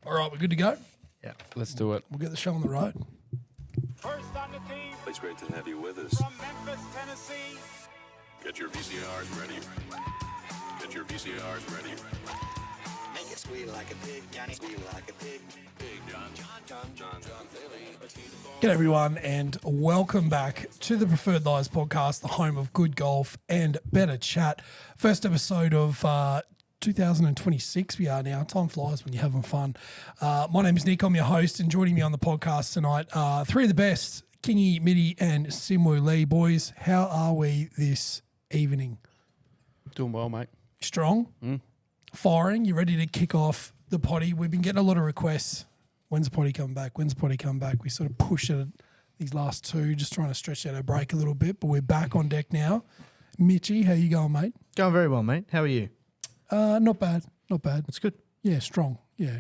All right, we're good to go. Yeah, let's do it. We'll get the show on the road. First on the team It's great to have you with us. from Memphis, Tennessee. Get your VCRs ready. Get your VCRs ready. Make it squeal like a pig, Johnny, squeal like a pig. Big John Daly. G'day everyone, and welcome back to the Preferred Lies podcast, the home of good golf and better chat. First episode of 2026 we are now. Time flies when you're having fun. My name is Nick. I'm your host, and joining me on the podcast tonight, three of the best, Kingy, Mitty, and Simu Lee. Boys, how are we this evening? Doing well, mate. Strong? Firing? You ready to kick off the potty? We've been getting a lot of requests. When's the potty coming back? When's the potty coming back? We sort of pushed it these last two, just trying to stretch out our break a little bit, but we're back on deck now. Mitchy, how you going, mate? Going very well, mate. How are you? Not bad. Not bad. That's good. Yeah, strong. Yeah.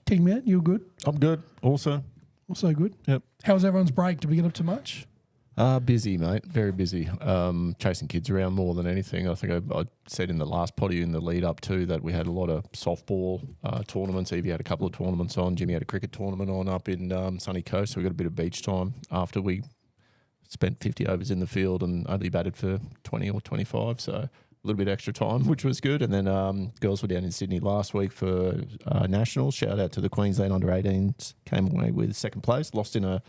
King man, you good? I'm good. Also, Good. Yep. How was everyone's break? Did we get up to much? busy, mate. Very busy. Chasing kids around more than anything. I think I said in the last potty in the lead up too that we had a lot of softball tournaments. Evie had a couple of tournaments on. Jimmy had a cricket tournament on up in Sunny Coast. So we got a bit of beach time after we spent 50 overs in the field and only batted for 20 or 25. So a little bit extra time, which was good. And then girls were down in Sydney last week for nationals. Shout out to the Queensland under-18s. Came away with second place. Lost in a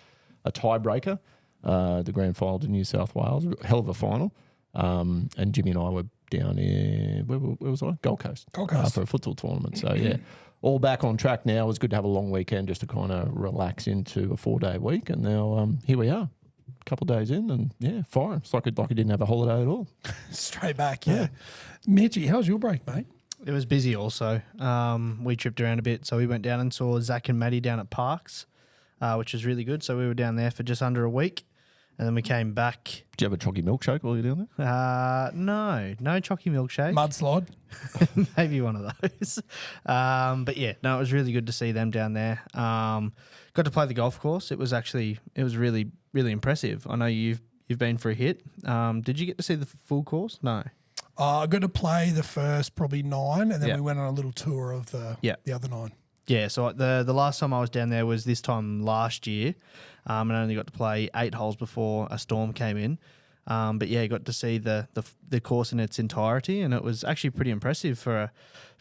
tiebreaker. The grand final to New South Wales. Hell of a final. And Jimmy and I were down in, where was I? Gold Coast. Gold Coast. For a futsal tournament. So, yeah, all back on track now. It was good to have a long weekend just to kind of relax into a 4-day week. And now here we are. A couple of days in and, yeah, firing. It's like I didn't have a holiday at all. Straight back, yeah. Mitchy, how was your break, mate? It was busy also. We tripped around a bit. So we went down and saw Zach and Maddie down at Parks, which was really good. So we were down there for just under a week. And then we came back. Did you have a chalky milkshake while you were down there? No chalky milkshake. Mudslide. Maybe one of those. But yeah, no, it was really good to see them down there. Got to play the golf course. It was really, really impressive. I know you've been for a hit. Did you get to see the full course? No. I got to play the first probably 9, and then Yeah. we went on a little tour of the other 9. Yeah, so the last time I was down there was this time last year, and I only got to play 8 holes before a storm came in. But yeah, got to see the course in its entirety, and it was actually pretty impressive for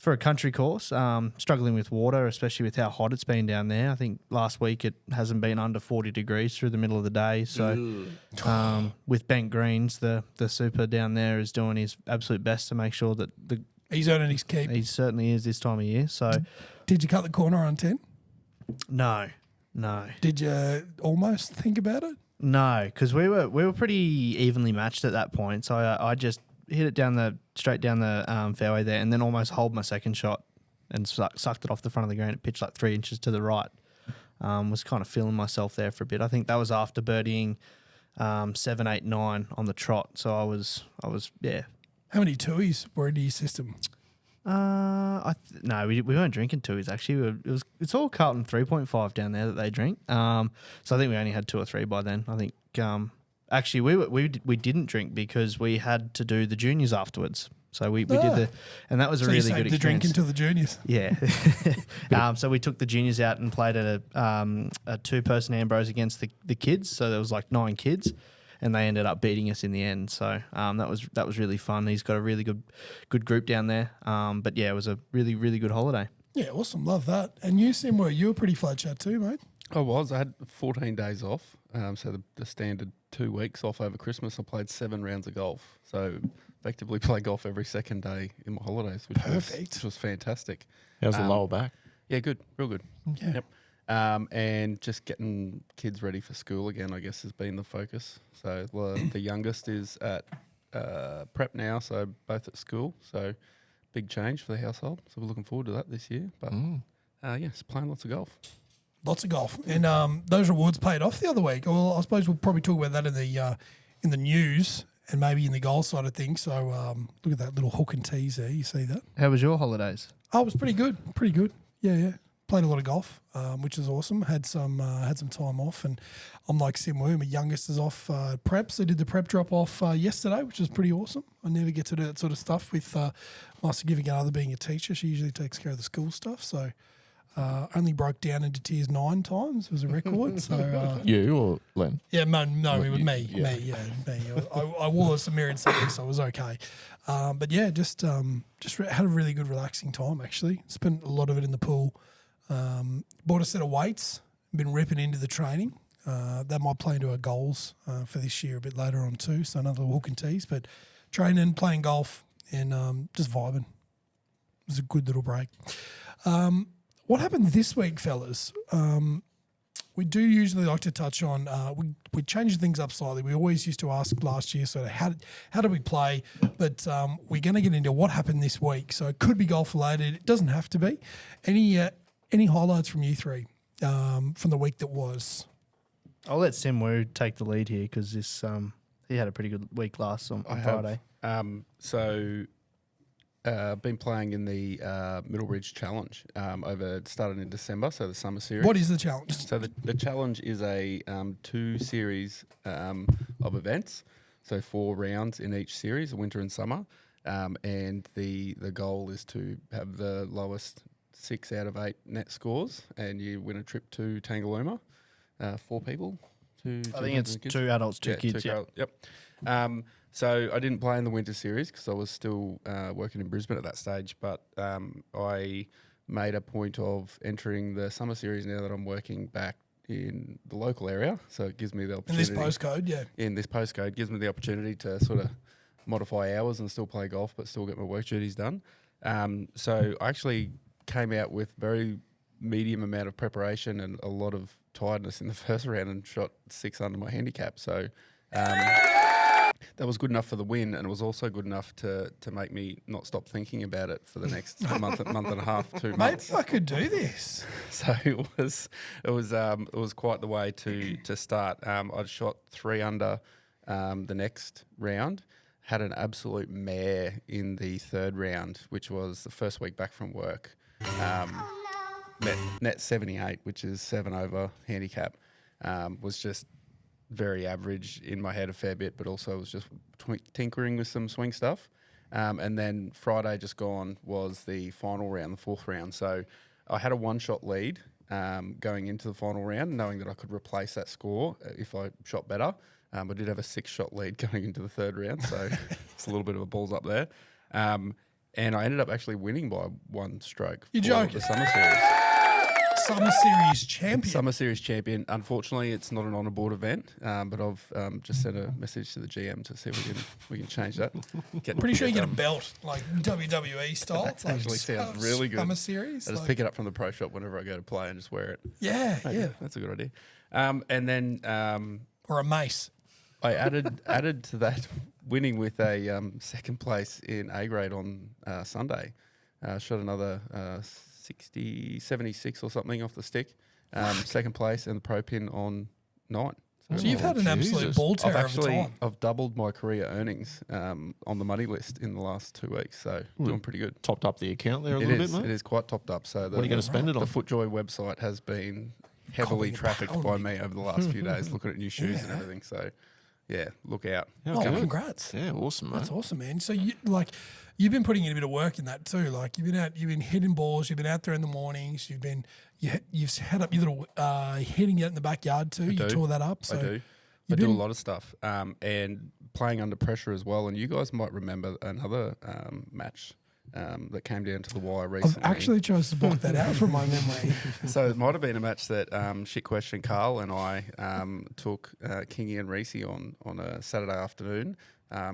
a country course. Struggling with water, especially with how hot it's been down there. I think last week it hasn't been under 40 degrees through the middle of the day. So with Bent Greens, the super down there is doing his absolute best to make sure that He's earning his keep. he certainly is this time of year. So Did you cut the corner on 10? no. Did you almost think about it? No, because we were pretty evenly matched at that point. So I just hit it straight down the fairway there, and then almost holed my second shot and sucked it off the front of the green. It pitched like 3 inches to the right. Was kind of feeling myself there for a bit. I think that was after birdieing 7, 8, 9 on the trot. So I was yeah. How many tuis were into your system? No, we weren't drinking tuis actually. It's all Carlton 3.5 down there that they drink. So I think we only had 2 or 3 by then. I think actually we didn't drink because we had to do the juniors afterwards. So we did and that was a So really you saved good the drink experience. until the juniors. Yeah. So we took the juniors out and played at a 2-person Ambrose against the kids. So there was like 9 kids. And they ended up beating us in the end. So that was really fun. He's got a really good group down there. But yeah, it was a really, really good holiday. Yeah, awesome. Love that. And you, Simwer, you were pretty flat chat too, mate. I was. I had 14 days off. So the standard 2 weeks off over Christmas. I played 7 rounds of golf. So effectively play golf every second day in my holidays, which was fantastic. How's the lower back? Yeah, good. Real good. Yeah. Yep. And just getting kids ready for school again, I guess, has been the focus. So the youngest is at prep now, so both at school. So big change for the household. So we're looking forward to that this year. But yes, playing lots of golf. Lots of golf. And those rewards paid off the other week. Well, I suppose we'll probably talk about that in the news and maybe in the goal side of things. So look at that little hook and tease there. You see that? How was your holidays? Oh, it was pretty good. Pretty good. Yeah. played a lot of golf, which is awesome. Had some time off, and I'm like Sim Wu. My youngest is off prep, so did the prep drop off yesterday, which was pretty awesome. I never get to do that sort of stuff with my significant other being a teacher. She usually takes care of the school stuff, so only broke down into tears 9 times. It was a record. So You or Len? yeah, no, it was you- me. yeah. Me. I wore some mirrored something, so it was okay. But yeah, just had a really good relaxing time actually. Spent a lot of it in the pool. Bought a set of weights. Been ripping into the training. That might play into our goals for this year a bit later on too. So another hook and tease, but training, playing golf, and just vibing. It was a good little break. What happened this week, fellas? We do usually like to touch on. We changed things up slightly. We always used to ask last year, sort of how did we play? But we're going to get into what happened this week. So it could be golf related. It doesn't have to be. Any highlights from you three from the week that was? I'll let Sim Wu take the lead here because this he had a pretty good week last on Friday. Been playing in the Middle Ridge Challenge started in December, so the summer series. What is the challenge? So the challenge is a 2 series of events, so 4 rounds in each series, winter and summer, and the goal is to have the lowest 6 out of 8 net scores, and you win a trip to Tangalooma. 4 people. I think it's 2 adults, 2 kids. Yeah. Yep. So I didn't play in the winter series because I was still working in Brisbane at that stage, but I made a point of entering the summer series now that I'm working back in the local area. So it gives me the In opportunity. this postcode, yeah. In this postcode, gives me the opportunity to sort of modify hours and still play golf, but still get my work duties done. So I actually came out with very medium amount of preparation and a lot of tiredness in the first round and shot 6 under my handicap. So that was good enough for the win, and it was also good enough to make me not stop thinking about it for the next month and a half, 2 months. Maybe I could do this. So it was quite the way to start. I'd shot 3 under the next round, had an absolute mare in the 3rd round, which was the first week back from work. Net 78, which is 7 over handicap, was just very average in my head a fair bit, but also was just tinkering with some swing stuff. And then Friday just gone was the final round, the 4th round. So I had a 1-shot lead going into the final round, knowing that I could replace that score if I shot better. I did have a 6-shot lead going into the 3rd round, so it's a little bit of a balls up there. And I ended up actually winning by 1 stroke. You're for joking. the summer series. Summer Series champion. Summer Series champion. Unfortunately, it's not an on board event, but I've just sent a message to the GM to see if we can change that. Pretty sure you get a belt, like WWE style. That actually sounds really good. Summer Series. I just pick it up from the pro shop whenever I go to play and just wear it. Yeah, yeah. That's a good idea. And then Or a mace. I added to that winning with a 2nd place in A grade on Sunday. Shot another 76 or something off the stick. 2nd place and the pro pin on 9. So you've had an absolute Jesus. ball terror of a time. I've doubled my career earnings on the money list in the last 2 weeks, so doing pretty good. Topped up the account there a It little is. bit, It mate. is quite topped up. So What are you going to spend it the on? FootJoy website has been heavily Copying trafficked by pounding. me over the last few days, looking at new shoes and everything. So, yeah, look out. Oh, good. congrats. Yeah, awesome, mate. That's awesome, man. So you've been putting in a bit of work in that too. Like you've been hitting balls. You've been out there in the mornings. You've had up your little hitting out in the backyard too. You do. tore that up. So I do. I you've do a been- lot of stuff and playing under pressure as well. And you guys might remember another match that came down to the wire I've recently. actually chose to block that out from my memory. So it might have been a match that Shit Question Carl and I took Kingy and Reese on a Saturday afternoon.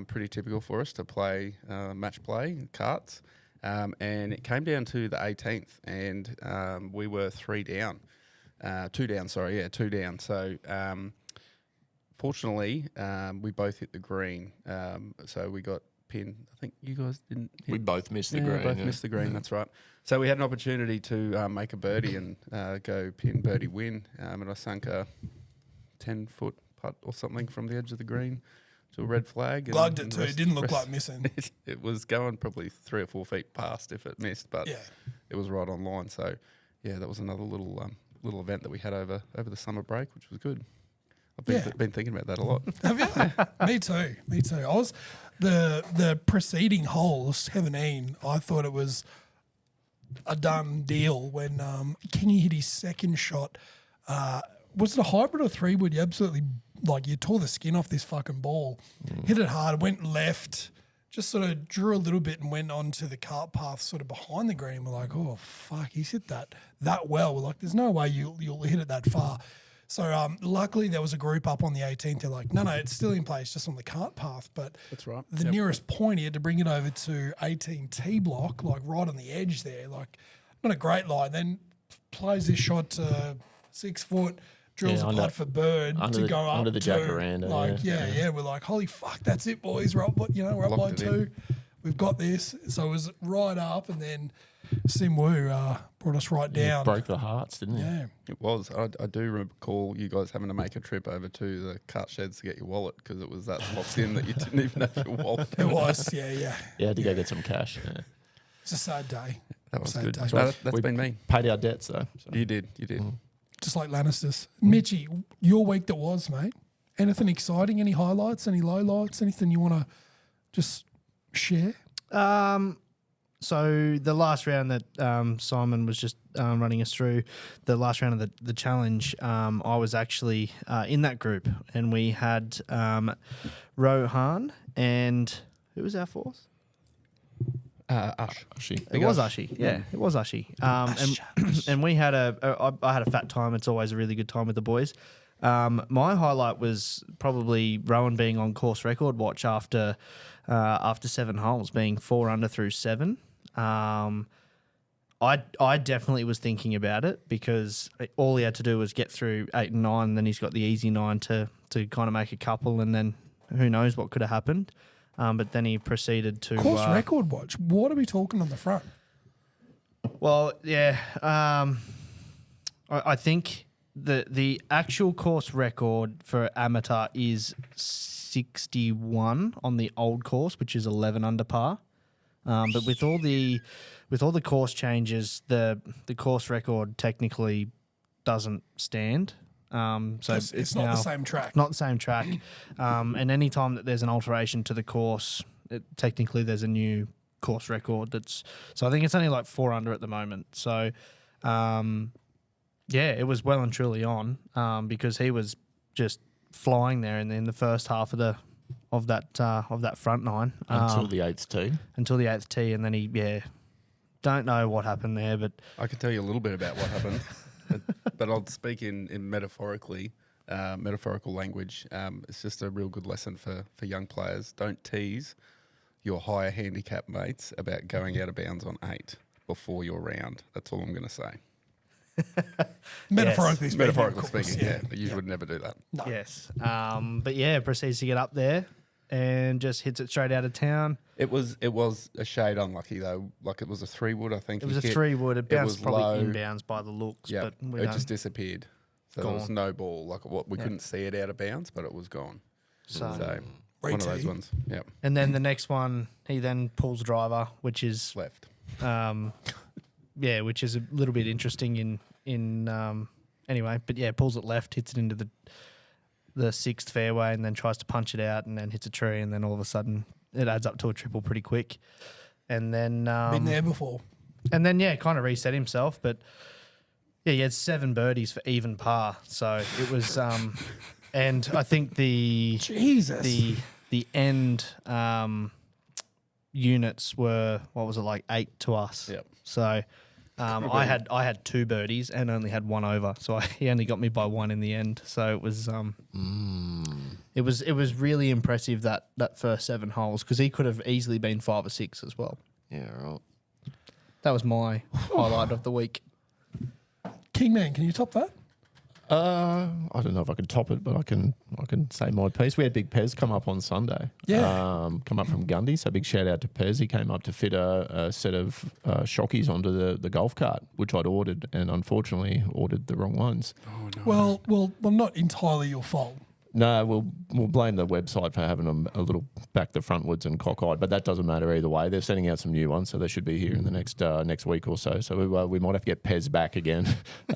Pretty typical for us to play match play, carts. And it came down to the 18th and we were 2 down. So fortunately, we both hit the green. So we got pinned. I think you guys didn't hit. We both missed the Yeah, green. both yeah. missed the green. That's right. So we had an opportunity to make a birdie and go pin birdie win, and I sunk a 10-foot putt or something from the edge of the green to a red flag. Glugged and it the too. It rest- didn't look rest- like missing. It was going probably 3 or 4 feet past if it missed, but Yeah. it was right on line. So yeah, that was another little event that we had over the summer break, which was good. I've been thinking about that a lot. Have you? Me too. Me too. I was the preceding hole, 17. I thought it was a done deal when Kingy hit his second shot. Was it a hybrid or 3-wood? You absolutely you tore the skin off this fucking ball. Hit it hard, went left, just sort of drew a little bit and went onto the cart path sort of behind the green. We're like, oh fuck, he's hit that well. We're like, there's no way you'll hit it that far. So luckily there was a group up on the 18th. They're like, no, it's still in place, just on the cart path. But That's right. the nearest point, he had to bring it over to 18 T block, like right on the edge there. Like, not a great lie. Then plays this shot to 6 foot, drills a putt for bird to go up under the to, jacaranda. Like, yeah. We're like, holy fuck, that's it, boys. We're up, we're up by Locked it 2. We've got this. So it was right up, and then Sim Wu brought us right down. Broke the hearts, didn't it? Yeah. It was. I do recall you guys having to make a trip over to the cart sheds to get your wallet because it was that locked in that you didn't even have your wallet. It was, yeah. Yeah, had to go get some cash. Yeah. It's a sad day. That was Sad good. day. That's been me. Paid our debts though. So. You did. Just like Lannisters. Mitchie, your week that was, mate. Anything exciting? Any highlights? Any lowlights? Anything you want to just share? So the last round that Simon was just running us through, the last round of the challenge, I was actually in that group, and we had Rohan and who was our fourth? Ash. It was Ushy. Yeah, it was Ushy. And we had I had a fat time. It's always a really good time with the boys. My highlight was probably Rowan being on course record watch after 7 holes, being 4 under through 7. I definitely was thinking about it because all he had to do was get through 8 and 9, and then he's got the easy 9 to kind of make a couple, and then who knows what could have happened. But then he proceeded to Course record watch. What are we talking on the front? Well, yeah, I think the actual course record for amateur is 61 on the old course, which is 11 under par. But with all the course changes, the course record technically doesn't stand. So It's not the same track. Not the same track. And any time that there's an alteration to the course, technically there's a new course record. So I think it's only like 4 under at the moment. So it was well and truly on because he was just flying there in the first half of that front 9 Until the 8th tee. Until the 8th tee, and then he don't know what happened there, but I can tell you a little bit about what happened, but I'll speak in metaphorical language. It's just a real good lesson for young players. Don't tease your higher handicap mates about going out of bounds on 8 before your round. That's all I'm going to say. Metaphorically speaking. Metaphorically of course, speaking, yeah. You would never do that. No. yes. But proceeds to get up there and just hits it straight out of town. It was a shade unlucky though. Like it was a 3-wood, I think. It was a he hit. 3-wood. It bounced was probably low. inbounds by the looks, Yeah, but it just disappeared. So there was Gone. no ball. Like we couldn't see it out of bounds, but it was gone. So- So one of those ones. Yeah, And then the next one, he then pulls driver, which is left. which is a little bit interesting anyway. But yeah, pulls it left, hits it into the 6th fairway, and then tries to punch it out, and then hits a tree, and then all of a sudden it adds up to a triple pretty quick. And then Been there before. and then kind of reset himself, but yeah, he had 7 birdies for even par. So it was and I think Jesus. the end units were, what was it, like 8 to us. Yep. So I had 2 birdies and only had 1 over, so he only got me by 1 in the end. So it was it was really impressive that first 7 holes, because he could have easily been 5 or 6 as well. Yeah, right. That was my highlight of the week. Kingman, can you top that? I don't know if I can top it, but I can say my piece. We had Big Pez come up on Sunday. Yeah. Come up from Gundy. So big shout out to Pez. He came up to fit a set of shockies onto the golf cart, which I'd ordered, and unfortunately ordered the wrong ones. Well, not entirely your fault. No, we'll blame the website for having them a little back the frontwards and cockeyed, but that doesn't matter either way. They're sending out some new ones, so they should be here in the next week or so. So we might have to get Pez back again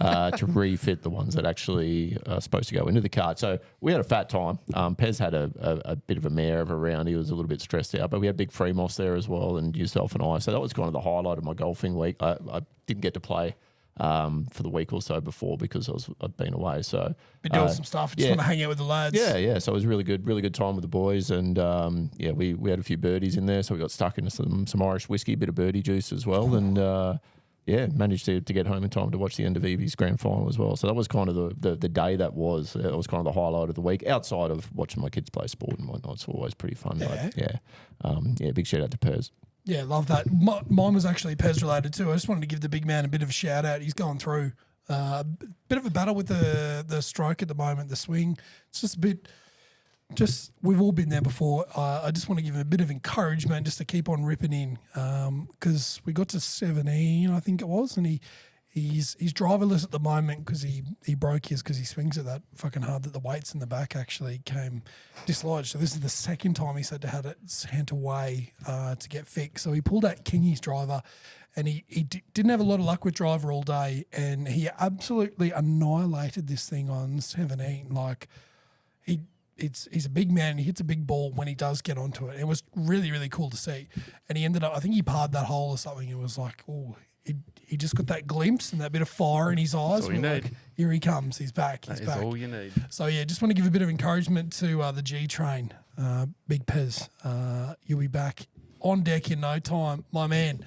to refit the ones that actually are supposed to go into the cart. So we had a fat time. Pez had a bit of a mare of a round. He was a little bit stressed out, but we had Big Freemos there as well, and yourself and I. So that was kind of the highlight of my golfing week. I didn't get to play for the week or so before because I'd been away. So Been doing some stuff. Just want to hang out with the lads. Yeah. So it was really good time with the boys, and we had a few birdies in there. So we got stuck into some Irish whiskey, a bit of birdie juice as well, and managed to get home in time to watch the end of Evie's grand final as well. So that was kind of the day that was. That was kind of the highlight of the week, outside of watching my kids play sport and whatnot. It's always pretty fun. Yeah. But big shout out to Pez. Yeah, love that. Mine was actually Pez related too. I just wanted to give the big man a bit of a shout out. He's going through a bit of a battle with the stroke at the moment, the swing. It's just a bit, we've all been there before. I just want to give him a bit of encouragement just to keep on ripping in because we got to 17, I think it was, and he's driverless at the moment because he broke his because he swings it that fucking hard that the weights in the back actually came dislodged. So this is the second time he's had to have it sent away to get fixed. So he pulled out Kingy's driver, and he didn't have a lot of luck with driver all day, and he absolutely annihilated this thing on 17. Like he's a big man. He hits a big ball when he does get onto it. It was really, really cool to see. And he ended up, I think he parred that hole or something. It was like, oh. He just got that glimpse and that bit of fire in his eyes. That's all you need. Like, here he comes. He's back. He's That back. is all you need. So, yeah, just want to give a bit of encouragement to the G Train. Big Pez, you'll be back on deck in no time, my man.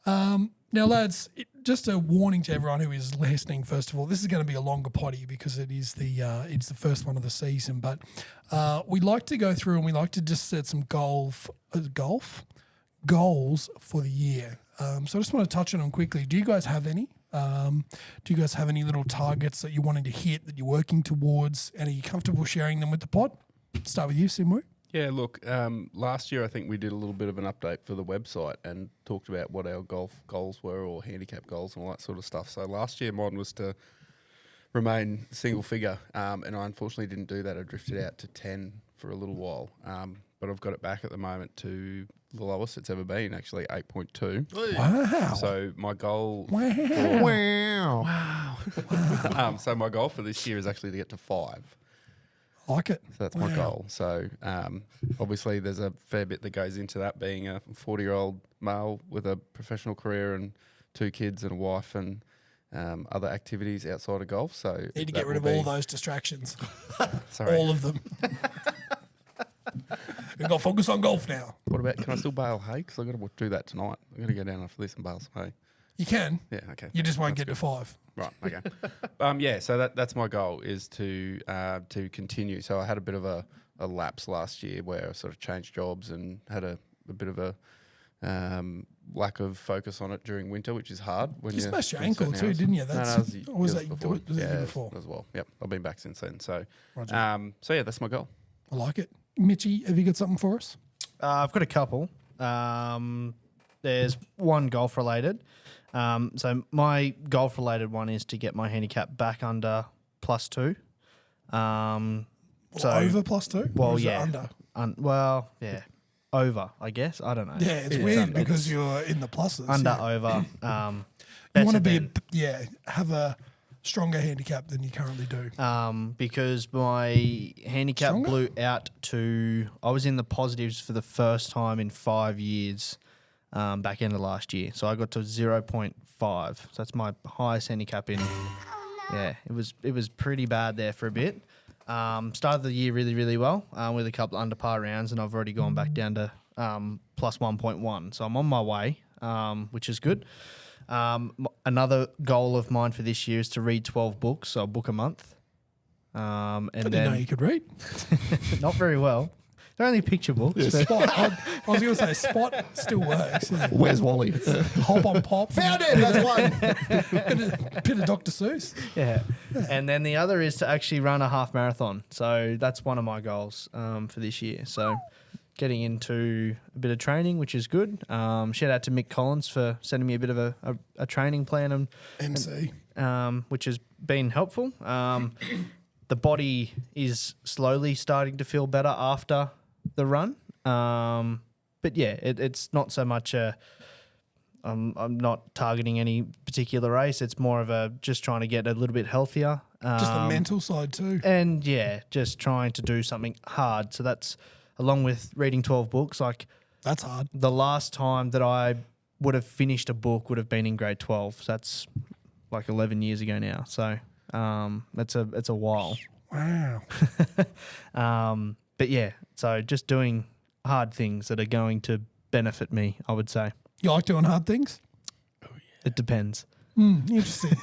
Now, lads, just a warning to everyone who is listening, first of all, this is going to be a longer potty because it is it's the first one of the season. But we like to go through and we like to just set some goals for the year. So I just want to touch on them quickly. Do you guys have any? Do you guys have any little targets that you're wanting to hit that you're working towards, and are you comfortable sharing them with the pod? Start with you, Simwu. Yeah, look, last year I think we did a little bit of an update for the website and talked about what our golf goals were or handicap goals and all that sort of stuff. So last year mine was to remain single figure, and I unfortunately didn't do that. I drifted out to 10 for a little while, but I've got it back at the moment to the lowest it's ever been, actually 8.2. Wow. So my goal, so my goal for this year is actually to get to 5. Like it. So that's my goal. So obviously there's a fair bit that goes into that, being a 40-year-old male with a professional career and 2 kids and a wife and other activities outside of golf. So Need to get rid of all those distractions. Sorry. All of them. We've got to focus on golf now. What about, can I still bale hay? Because I've got to do that tonight. I'm going to go down after this and bale some hay. You can. Yeah, okay. You just won't That's get to 5. Right, okay. Yeah, so that's my goal, is to continue. So I had a bit of a lapse last year where I sort of changed jobs and had a bit of a lack of focus on it during winter, which is hard. When You you're smashed your doing ankle certain too, hours. didn't you? No, that was the or was year that before. was it the year before? As well. Yep, I've been back since then. So, Roger. so yeah, that's my goal. I like it. Mitchie, have you got something for us? I've got a couple. There's one golf related. So my golf related one is to get my handicap back under +2. So Over +2? well, Or is it yeah, under. over. I guess I don't know. Yeah, it's weird because you're in the pluses. Under yeah. over. You want to better be, than- have a stronger handicap than you currently do. because my handicap Stronger? blew out to, I was in the positives for the first time in 5 years, back end of last year. So I got to 0.5. So that's my highest handicap in. Yeah, it was pretty bad there for a bit. Started the year really, really well with a couple of under par rounds, and I've already gone back down to plus 1.1. So I'm on my way, which is good. Another goal of mine for this year is to read 12 books, so a book a month. And I didn't then know you could read. not very well. They're only picture books. but- Spot. I was going to say Spot still works. Yeah. Where's Wally? Hop on pop. Found it. That's one. Bit of Dr. Seuss. Yeah. And then the other is to actually run a half marathon. So that's one of my goals for this year. So getting into a bit of training, which is good. Shout out to Mick Collins for sending me a bit of a training plan, MC. which has been helpful. The the body is slowly starting to feel better after the run. But yeah, it's not so much I'm not targeting any particular race. It's more of a just trying to get a little bit healthier. Just the mental side too. And yeah, just trying to do something hard. So that's along with reading 12 books. Like That's hard. the last time that I would have finished a book would have been in grade 12. So that's like 11 years ago now. So it's a while. Wow. But yeah, so just doing hard things that are going to benefit me, I would say. You like doing hard things? It depends. Interesting.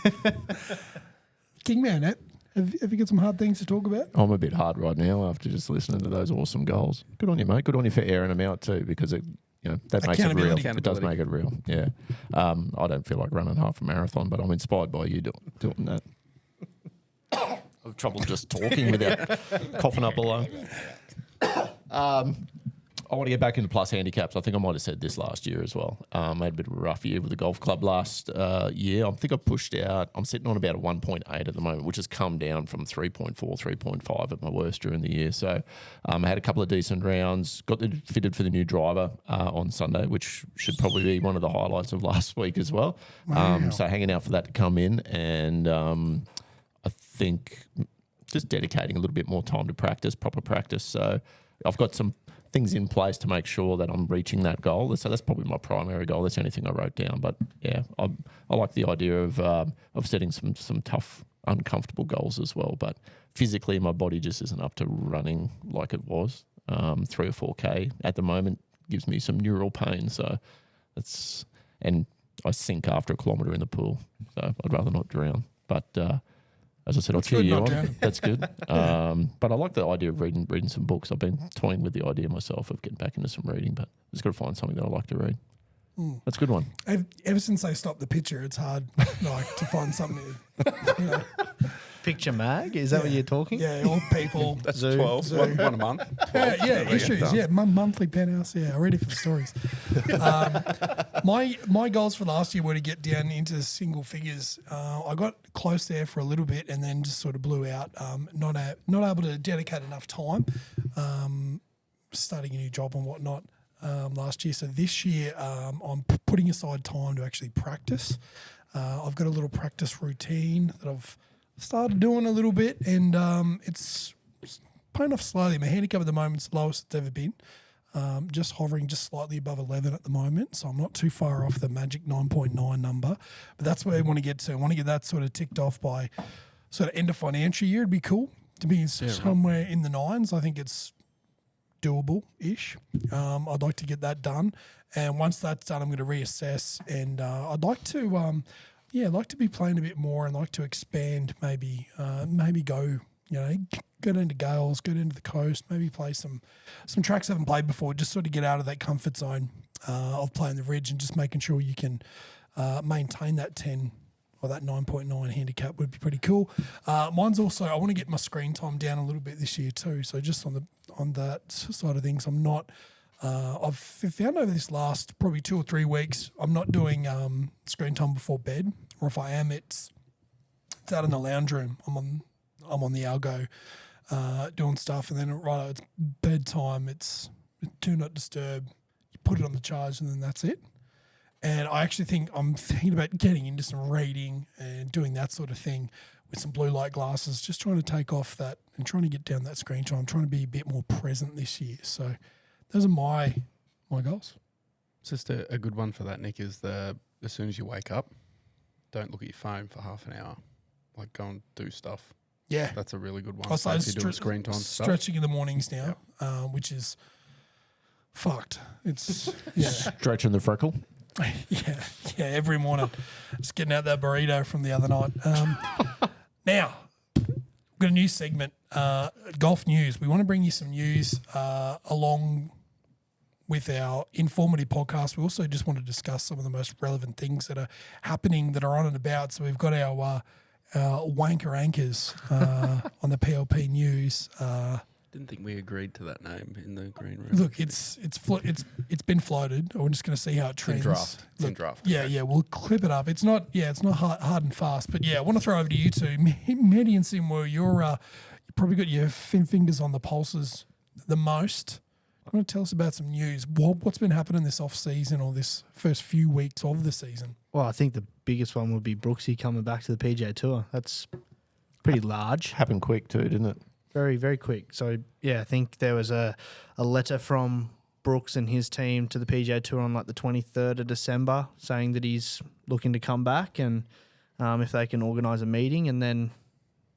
Kingman, have you got some hard things to talk about? I'm a bit hard right now after just listening to those awesome goals. Good on you, mate. Good on you for airing them out too, because it, that makes it real. It does make it real. Yeah. I don't feel like running half a marathon, but I'm inspired by you doing that. I have trouble just talking without coughing up a lung. I want to get back into plus handicaps. I think I might have said this last year as well. I had a bit of a rough year with the golf club last year. I think I pushed out. I'm sitting on about a 1.8 at the moment, which has come down from 3.4, 3.5 at my worst during the year. So I had a couple of decent rounds. Got fitted for the new driver on Sunday, which should probably be one of the highlights of last week as well. Wow. So hanging out for that to come in, and I think just dedicating a little bit more time to practice, proper practice. So I've got some things in place to make sure that I'm reaching that goal. So that's probably my primary goal. That's the only thing I wrote down. But yeah, I like the idea of setting some tough, uncomfortable goals as well. But physically, my body just isn't up to running like it was. 3 or 4K at the moment gives me some neural pain. So and I sink after a kilometre in the pool. So I'd rather not drown. But as I said, I'll cheer you on. That's good. But I like the idea of reading some books. I've been toying with the idea myself of getting back into some reading, but I've just got to find something that I like to read. That's a good one. Ever since they stopped the picture, it's hard to find something. Picture mag? Is that what you're talking? Yeah, all people. That's Zoo. 12. One a month. 12. Yeah, issues. Yeah, monthly penthouse. Yeah, ready for the stories. My goals for last year were to get down into single figures. I got close there for a little bit and then just sort of blew out. Not able to dedicate enough time. Starting a new job and whatnot last year. So this year, I'm putting aside time to actually practice. I've got a little practice routine that I've started doing a little bit, and it's paying off slowly. My handicap at the moment is the lowest it's ever been. Just hovering just slightly above 11 at the moment, so I'm not too far off the magic 9.9 number. But that's where I want to get to. I want to get that sort of ticked off by sort of end of financial year. It'd be cool to be somewhere in the nines. I think it's doable-ish. I'd like to get that done, and once that's done, I'm going to reassess, and I'd like to, I'd like to be playing a bit more and like to expand. Maybe go, go down to Gales, go down to the coast, maybe play some tracks I haven't played before. Just sort of get out of that comfort zone of playing the Ridge and just making sure you can maintain that 10. Or that 9.9 handicap would be pretty cool. Mine's also, I want to get my screen time down a little bit this year too. So just on that side of things, I'm not. I've found over this last probably 2 or 3 weeks, I'm not doing screen time before bed, or if I am, it's out in the lounge room. I'm on the algo doing stuff, and then it's bedtime. It's do not disturb. You put it on the charge, and then that's it. And I actually think I'm thinking about getting into some reading and doing that sort of thing with some blue light glasses, just trying to take off that and trying to get down that screen time. I'm trying to be a bit more present this year. So those are my goals. It's just a good one for that, Nick, is as soon as you wake up, don't look at your phone for half an hour. Like, go and do stuff. Yeah. That's a really good one. I started if you're doing screen time stuff. stretching in the mornings now, which is fucked. It's, Stretching the freckle. Yeah, every morning. Just getting out that burrito from the other night. Now, we've got a new segment, golf news. We want to bring you some news along with our informative podcast. We also just want to discuss some of the most relevant things that are happening, that are on and about. So we've got our wanker anchors on the PLP news. Didn't think we agreed to that name in the green room. Look, it's been floated. We're just going to see how it trends. It's in draft. Yeah, we'll clip it up. It's not hard and fast, but yeah, I want to throw over to you two, Mehdi and Simwo. You're probably got your fingers on the pulses the most. You want to tell us about some news? What's been happening this off season or this first few weeks of the season? Well, I think the biggest one would be Brooksy coming back to the PGA Tour. That's pretty large. Happened quick too, didn't it? Very, very quick. So, yeah, I think there was a letter from Brooks and his team to the PGA Tour on like the 23rd of December saying that he's looking to come back and if they can organise a meeting. And then,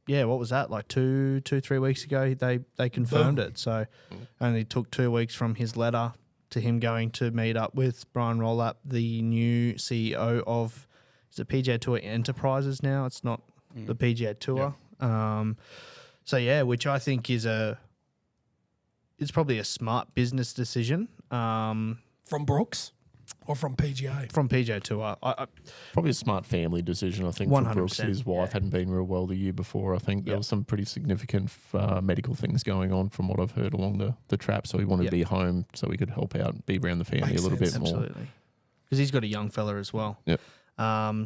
yeah, what was that? Like 3 weeks ago, they confirmed it. So only took 2 weeks from his letter to him going to meet up with Brian Rollap, the new CEO of, is it PGA Tour Enterprises now? It's not the PGA Tour. So, yeah, which I think is it's probably a smart business decision. From Brooks or from PGA? From PGA Tour. I Probably a smart family decision, I think, for Brooks. 100%, His wife hadn't been real well the year before. I think there was some pretty significant medical things going on from what I've heard along the trap. So he wanted to be home so he could help out and be around the family Makes a little sense. bit more. Absolutely. Because he's got a young fella as well. Yep.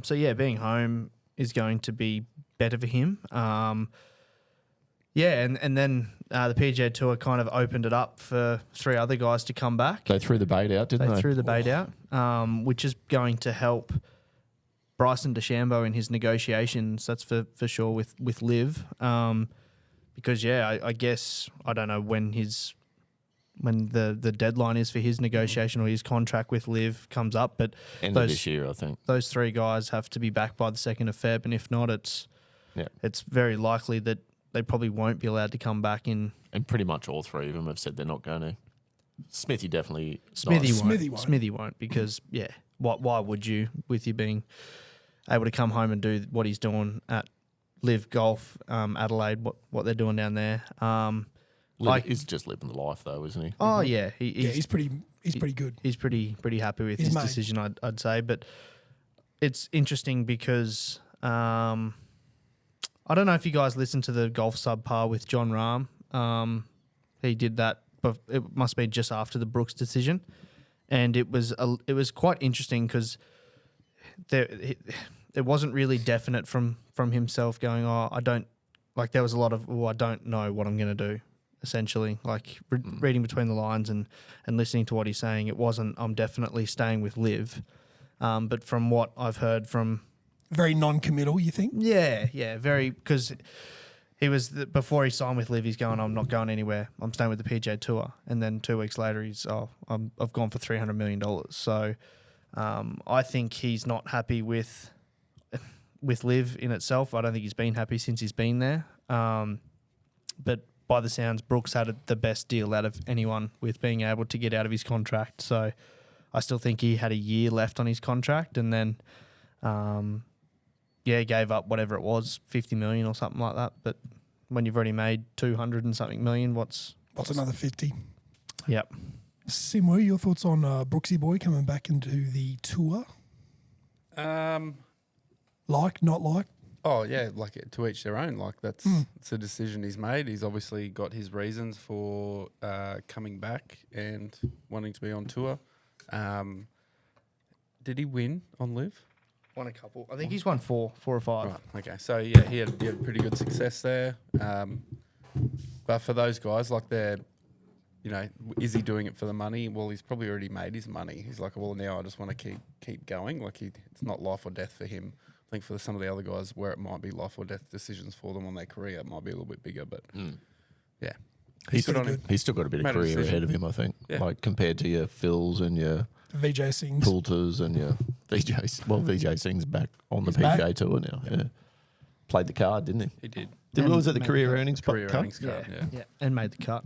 So, yeah, being home is going to be better for him. Yeah, and then the PGA Tour kind of opened it up for 3 other guys to come back. They threw the bait out, didn't they? They threw the bait out, which is going to help Bryson DeChambeau in his negotiations. That's for sure with Liv, because I guess I don't know when the deadline is for his negotiation or his contract with Liv comes up, but End of this year, I think. those 3 guys have to be back by the 2nd of Feb, and if not, it's very likely that they probably won't be allowed to come back in. And pretty much all 3 of them have said they're not going to. Smithy definitely. Smithy won't because why would you, with you being able to come home and do what he's doing at Live Golf, Adelaide, what they're doing down there. He's just living the life though, isn't he? Oh yeah, He's pretty good. He's pretty happy with his decision, I'd say. But it's interesting because I don't know if you guys listened to the Golf Subpar with John Rahm. He did that, but it must be just after the Brooks decision, and it was quite interesting because it wasn't really definite from himself going, there was a lot of, I don't know what I'm going to do, essentially, like reading between the lines and listening to what he's saying. It wasn't, I'm definitely staying with Liv, but from what I've heard from... Very non-committal, you think? Yeah, very, because he was, before he signed with Liv, he's going, I'm not going anywhere. I'm staying with the PGA Tour. And then 2 weeks later, I've gone for $300 million. So I think he's not happy with Liv in itself. I don't think he's been happy since he's been there. But by the sounds, Brooks had the best deal out of anyone with being able to get out of his contract. So I still think he had a year left on his contract, and then gave up whatever it was, 50 million or something like that. But when you've already made 200 and something million, what's another 50? Yep. Simwe, your thoughts on Brooksy Boy coming back into the tour? Like, not like? Oh yeah, like to each their own. Like it's a decision he's made. He's obviously got his reasons for coming back and wanting to be on tour. Did he win on Live? Won a couple. I think he's won four or five. Right. Okay. So yeah, he had pretty good success there. But for those guys, like is he doing it for the money? Well, he's probably already made his money. He's like, well, now I just want to keep going. Like it's not life or death for him. I think for some of the other guys, where it might be life or death decisions for them on their career, it might be a little bit bigger. But yeah, he's still got a bit of career ahead of him, I think. Yeah. Like compared to your Phils and your VJ Singhs, Poulters and your VJ. Well, VJ Singh's back on the PGA Tour now. Yeah. Played the card, didn't he? He did. What was it? The career earnings card? Yeah, and made the cut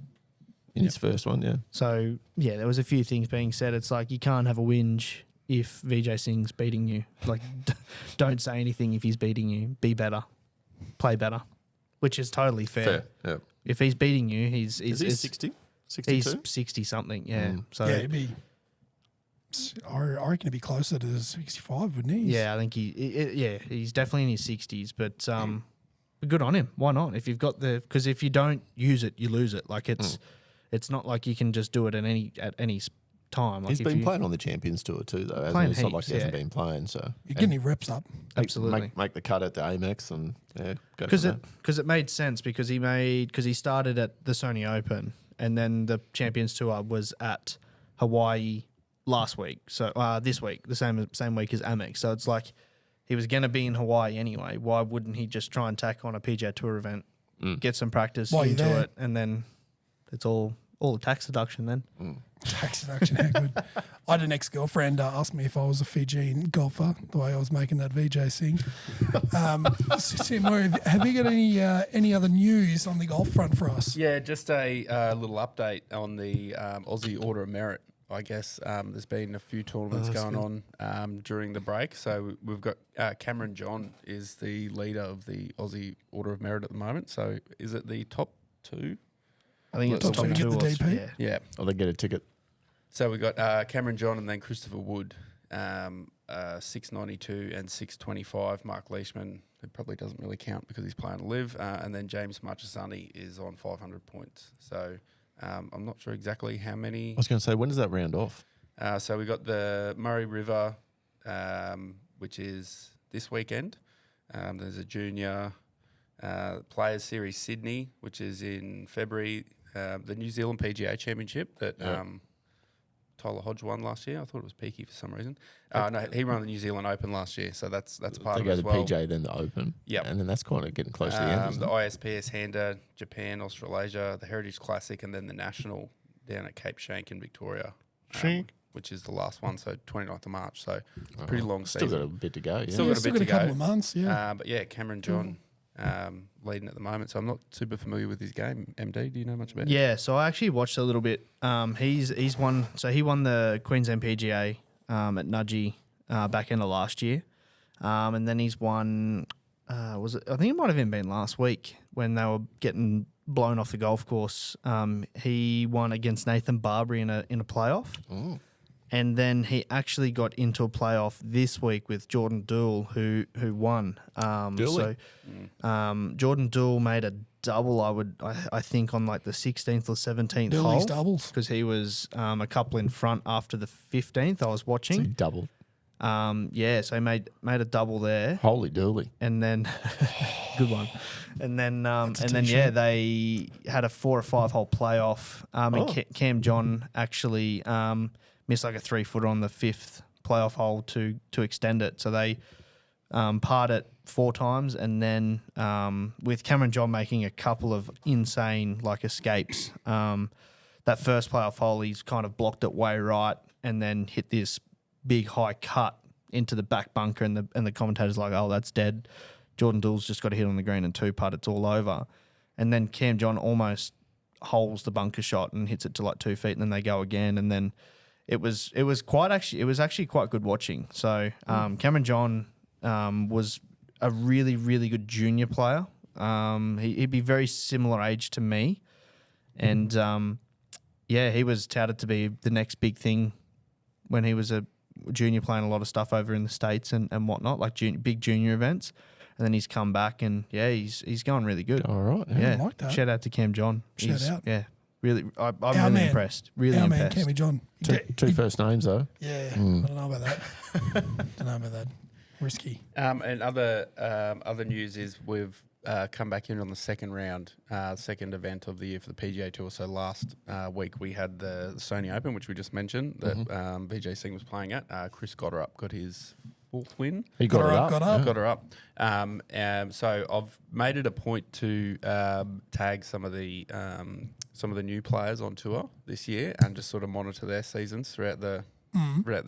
in his first one. Yeah. So yeah, there was a few things being said. It's like you can't have a whinge if VJ Singh's beating you. Like, don't say anything if he's beating you. Be better, play better, which is totally fair. Yeah. If he's beating you, is he 60? 62? He's 60 something. Yeah. So yeah, I reckon it'd be closer to 65, wouldn't he? Yeah, I think he's definitely in his 60s. But good on him. Why not? If you've got because if you don't use it, you lose it. Like it's not like you can just do it at any time. Like He's if been you- playing on the Champions Tour too, though. Hasn't Playing he? It's not like heaps, he hasn't yeah. been playing. So You're getting your reps up. Absolutely. make the cut at the Amex and go Because from it made sense because he started at the Sony Open and then the Champions Tour was at Hawaii last week. So this week, the same week as Amex. So it's like he was going to be in Hawaii anyway. Why wouldn't he just try and tack on a PGA Tour event, get some practice While you're into there. it, and then it's all the tax deduction then. Tax deduction, how good. I had an ex-girlfriend ask me if I was a Fijian golfer, the way I was making that VJ sing. Tim, have you got any other news on the golf front for us? Yeah, just a little update on the Aussie Order of Merit. I guess there's been a few tournaments going on during the break. So we've got Cameron John is the leader of the Aussie Order of Merit at the moment. So is it the top two? I think it's Top top two two. get the or- DP? yeah. Yeah. Oh, they get a ticket. So we got Cameron John and then Christopher Wood, 692 and 625. Mark Leishman, who probably doesn't really count because he's playing live, and then James Marchesani is on 500 points. So I'm not sure exactly how many. I was going to say, when does that round off? So we got the Murray River, which is this weekend. There's a junior Players Series Sydney, which is in February. The New Zealand PGA Championship that Tyler Hodge won last year. I thought it was Peaky for some reason. No, he won the New Zealand Open last year, so that's part They of go it the as well. PJ, then the Open. Yep. And then that's kind of getting close to the end. Isn't The it? ISPS Hander, Japan, Australasia, the Heritage Classic, and then the National down at Cape Schanck in Victoria, which is the last one, so 29th of March. So pretty long Still season. got a bit to go. Yeah. Still got a Still bit got to a couple go. of months, yeah. But yeah, Cameron John leading at the moment, so I'm not super familiar with his game. MD, do you know much about it? Yeah, so I actually watched a little bit. He's won. So he won the Queensland PGA at Nudgee back end of last year, and then he's won. Was it? I think it might have even been last week when they were getting blown off the golf course. He won against Nathan Barbary in a playoff. And then he actually got into a playoff this week with Jordan Doole, who won. Dooley. Jordan Doole made a double. I think on like the 16th or 17th Dooley's hole doubles. because he was a couple in front after the 15th. I was So he watching. doubled. So he made a double there, Holy dooly. and then good one. And then t-shirt. they had a 4 or 5 hole playoff. And Cam John actually missed like a 3-footer on the 5th playoff hole to extend it. So they parred it 4 times, and then with Cameron John making a couple of insane like escapes. That first playoff hole, he's kind of blocked it way right, and then hit this big high cut into the back bunker, and the commentator's like, "Oh, that's dead." Jordan Doole's just got to hit on the green and 2-putt, it's all over. And then Cam John almost holes the bunker shot and hits it to like 2 feet, and then they go again, and then it was actually quite good watching. So Cameron John was a really, really good junior player. He'd be very similar age to me, and he was touted to be the next big thing when he was a junior, playing a lot of stuff over in the States and whatnot, like big junior events. And then he's come back, and he's going really good. All right. Yeah, I like that. shout out to Cam John. Shout out. Yeah, really. I'm Our really man. impressed. Really Our man, impressed. Cammy John. Two first names, though. Yeah, I don't know about that. Don't know about that. Risky. And other news is we've come back in on the second round, second event of the year for the PGA Tour. So last week we had the Sony Open, which we just mentioned, that Vijay Singh was playing at. Chris Gotterup got his 4th win. He got, Got it her up. up, got up. Got her up. So I've made it a point to tag some of the new players on tour this year and just sort of monitor their seasons throughout the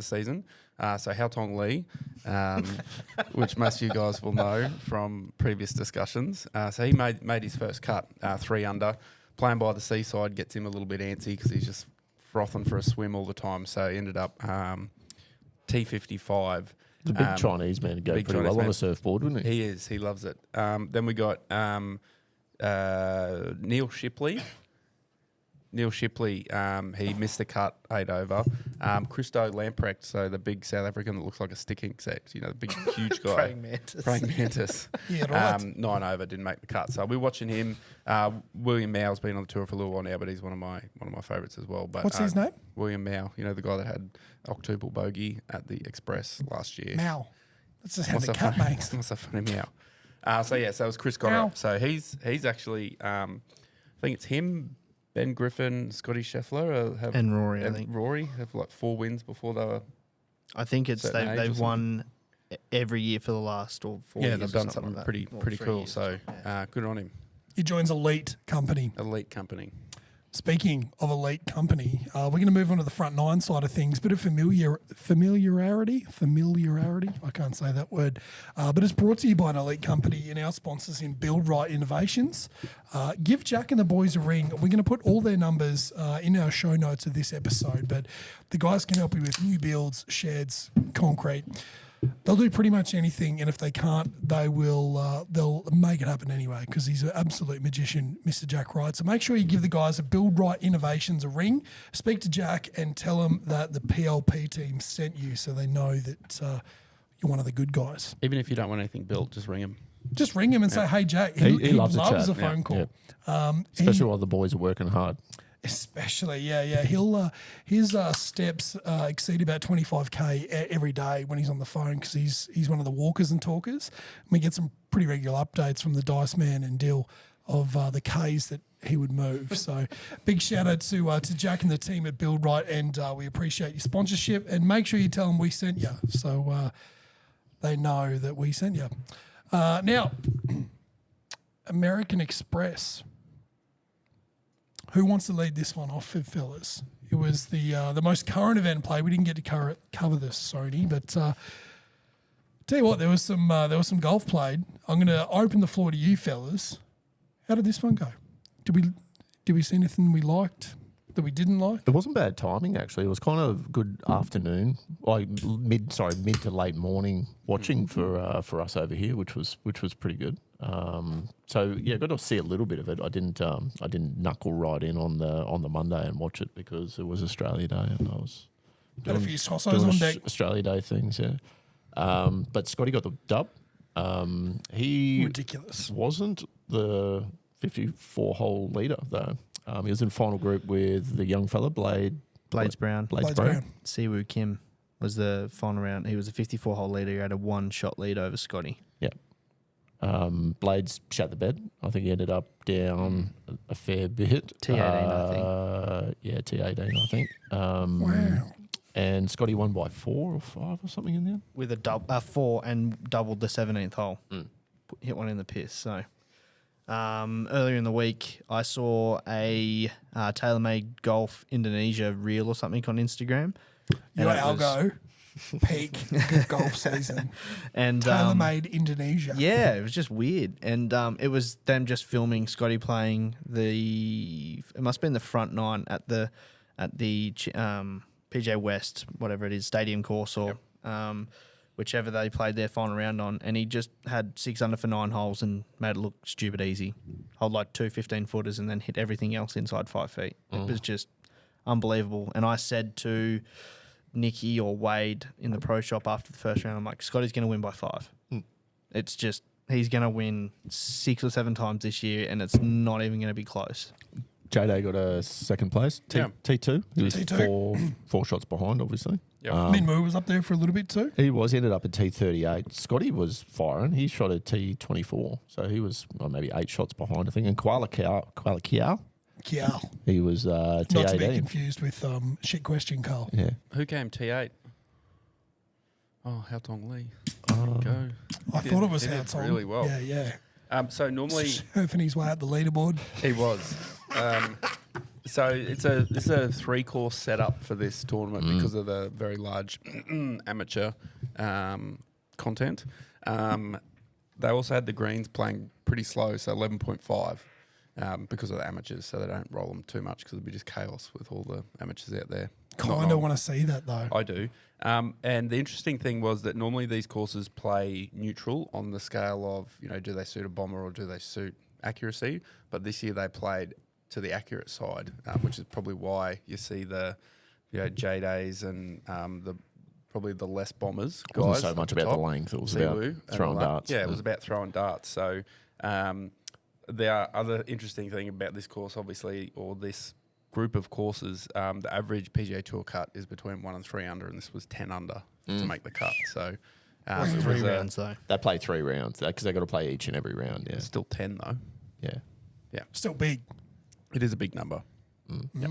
season. So Hao Tong Lee, which most of you guys will know from previous discussions. So he made his first cut, 3 under. Playing by the seaside gets him a little bit antsy because he's just frothing for a swim all the time. So he ended up T55. The big Chinese man to go big pretty Chinese well on man. a surfboard, wouldn't he? He is. He loves it. Then we got Neil Shipley. Neil Shipley, he missed the cut 8 over. Christo Lamprecht, so the big South African that looks like a stick insect, the big, huge guy. Praying mantis. Praying mantis. Yeah, right. 9 over, didn't make the cut. So we're watching him. William Mau's been on the tour for a little while now, but he's one of my favourites as well. But What's his name? William Mau, the guy that had octuple bogey at the Express last year. Mal. That's just how What's the a cat funny, makes. what's a funny Mau? So it was Chris Meow. Goddard. So he's actually, I think it's him, Ben Griffin, Scotty Scheffler, And Rory, I think. Rory have like 4 wins before they were. I think it's certain age or they've something. won every year for the last 4 years. Yeah, they've done or something like that. pretty Or pretty 3 cool. years. So Yeah. good on him. He joins Elite Company. Elite company. Speaking of Elite Company, we're going to move on to the front nine side of things. Bit of familiarity. I can't say that word. But it's brought to you by an Elite Company and our sponsors in Build Right Innovations. Give Jack and the boys a ring. We're going to put all their numbers in our show notes of this episode. But the guys can help you with new builds, sheds, concrete. They'll do pretty much anything, and if they can't, they'll make it happen anyway because he's an absolute magician, Mr. Jack Wright. So make sure you give the guys at Build Right Innovations a ring. Speak to Jack and tell him that the PLP team sent you so they know that you're one of the good guys. Even if you don't want anything built, just ring him. Just ring him and say, hey, Jack. He loves a chat. a phone call. Especially while the boys are working hard. Especially, yeah. He'll his steps exceed about 25k every day when he's on the phone because he's one of the walkers and talkers. And we get some pretty regular updates from the Dice Man and Dill of the Ks that he would move. So big shout out to Jack and the team at Build Right, and we appreciate your sponsorship. And make sure you tell them we sent you, so they know that we sent you. Now, American Express. Who wants to lead this one off, fellas? It was the most current event play. We didn't get to cover this, Sony, but tell you what, there was some golf played. I'm going to open the floor to you, fellas. How did this one go? Did we see anything we liked that we didn't like? It wasn't bad timing actually. It was kind of good afternoon, like mid to late morning watching for us over here, which was pretty good. So yeah, got to see a little bit of it. I didn't knuckle right in on the Monday and watch it because it was Australia Day and I was Had a doing, few sausos doing on deck. Australia Day things. Yeah, but Scotty got the dub. He Ridiculous. wasn't the 54-hole leader though. He was in final group with the young fella Blades Brown. Blades Brown. Brown. Siwoo Kim was the final round. He was a 54-hole leader. He had a 1-shot lead over Scotty. Yeah. Blades shat the bed. I think he ended up down a fair bit. T18, I think. Yeah, T18, I think. Wow. And Scotty won by 4 or 5 or something in there. With a 4 and doubled the 17th hole. Hit one in the piss. So earlier in the week, I saw a TaylorMade Golf Indonesia reel or something on Instagram. Your And it was- algo peak good golf season. And TaylorMade Indonesia. yeah, it was just weird. And it was them just filming Scotty playing it must have been the front 9 at the PJ West, whatever it is, stadium course or whichever they played their final round on. And he just had 6 under for 9 holes and made it look stupid easy. Hold like 2 15-footers and then hit everything else inside 5 feet. It was just unbelievable. And I said to Nicky or Wade in the pro shop after the first round, I'm like, Scotty's going to win by 5. It's just, he's going to win 6 or 7 times this year and it's not even going to be close. J-Day got a second place. Yeah. T2. He was T2. four shots behind, obviously. Yep. Minwoo was up there for a little bit too. He ended up at T38. Scotty was firing. He shot at T24. So he was maybe 8 shots behind, I think. And Koala Kiao, Kiao. he was Not to be T18. confused with shit question, Carl. Yeah. Who came T8? Oh, Hao Tong Lee. Go. I thought it was He did Hao Tong. really well. Yeah. So normally Surfing his way up the leaderboard. he was. So it's a 3-course setup for this tournament because of the very large amateur content. They also had the greens playing pretty slow, so 11.5 because of the amateurs, so they don't roll them too much because it'd be just chaos with all the amateurs out there. Kind of want to see that though. I do. And the interesting thing was that normally these courses play neutral on the scale of, do they suit a bomber or do they suit accuracy? But this year they played to the accurate side, which is probably why you see the J-Days and probably the less bombers It guys. wasn't so up much the about the top. length. It was Siwoo about and throwing all that. darts. Yeah, it was about throwing darts. So the other interesting thing about this course, obviously, or this group of courses, the average PGA Tour cut is between 1 and 3 under, and this was 10 under to make the cut. So it Three was rounds though. They play 3 rounds because they got to play each and every round. Yeah, still 10 though. yeah. Still big. It is a big number. Yep.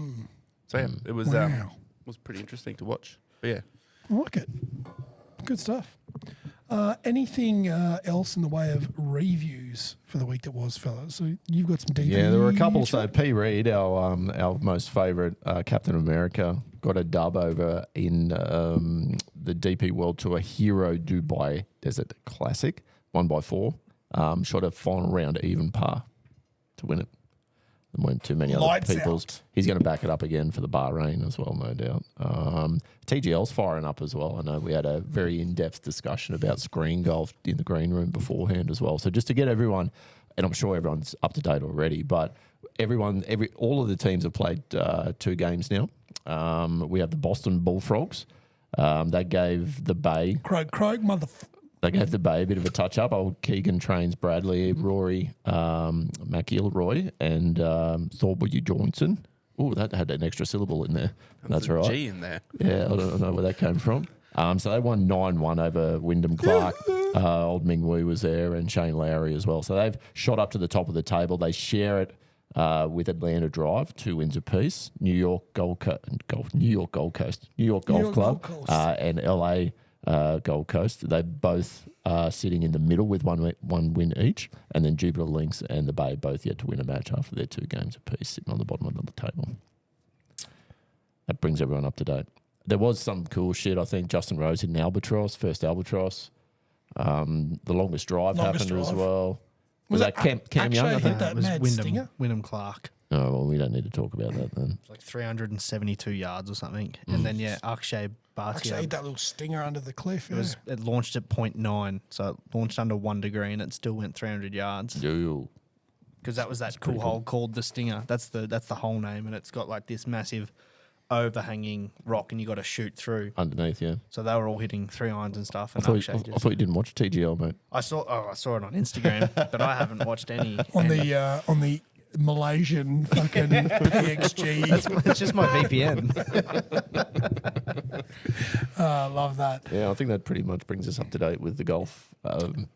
So yeah, it was Wow. was pretty interesting to watch. But yeah, I like it. Good stuff. Anything else in the way of reviews for the week that was, fellas? So you've got some DP. Yeah, there were a couple. So P. Reed, our most favourite Captain America, got a dub over in the DP World Tour Hero Dubai Desert Classic, 1x4. Shot a final round even par to win it. There weren't too many Lights other people's. out. He's going to back it up again for the Bahrain as well, no doubt. TGL's firing up as well. I know we had a very in-depth discussion about screen golf in the green room beforehand as well. So just to get everyone, and I'm sure everyone's up to date already, but all of the teams have played 2 games now. We have the Boston Bullfrogs. They gave the Bay Krog, They gave the Bay a bit of a touch up. Old Keegan trains Bradley, Rory, McIlroy, and Thorby Johnson. Oh, that had an extra syllable in there. That's there's a right. G in there. Yeah, I don't know where that came from. So they won 9-1 over Wyndham Clark. Old Ming Wu was there and Shane Lowry as well. So they've shot up to the top of the table. They share it with Atlanta Drive, 2 wins apiece. New York Golf Club, and LA Gold Coast. They both are sitting in the middle with one win each, and then Jupiter Links and the Bay both yet to win a match after their 2 games apiece, sitting on the bottom of the table. That brings everyone up to date. There was some cool shit. I think Justin Rose hit an albatross, first albatross. The longest drive happened as drive. well. Was that Cam Young? I Akshay think. hit that it was mad stinger. Wyndham Clark. Oh, well, we don't need to talk about that then. It's like 372 yards or something. And then, Akshay Akshay Bhatia. hit that little stinger under the cliff. It launched at 0.9, so it launched under 1 degree and it still went 300 yards. Yo. Because that was that cool hole called the Stinger. That's the whole name, and it's got like this massive overhanging rock, and you got to shoot through. Underneath, yeah. So they were all hitting 3 irons and stuff. I And thought Akshay you didn't watch TGL, mate. I saw it on Instagram, but I haven't watched any. on And the Malaysian fucking PXG. it's just my VPN. Love that. Yeah, I think that pretty much brings us up to date with the golf,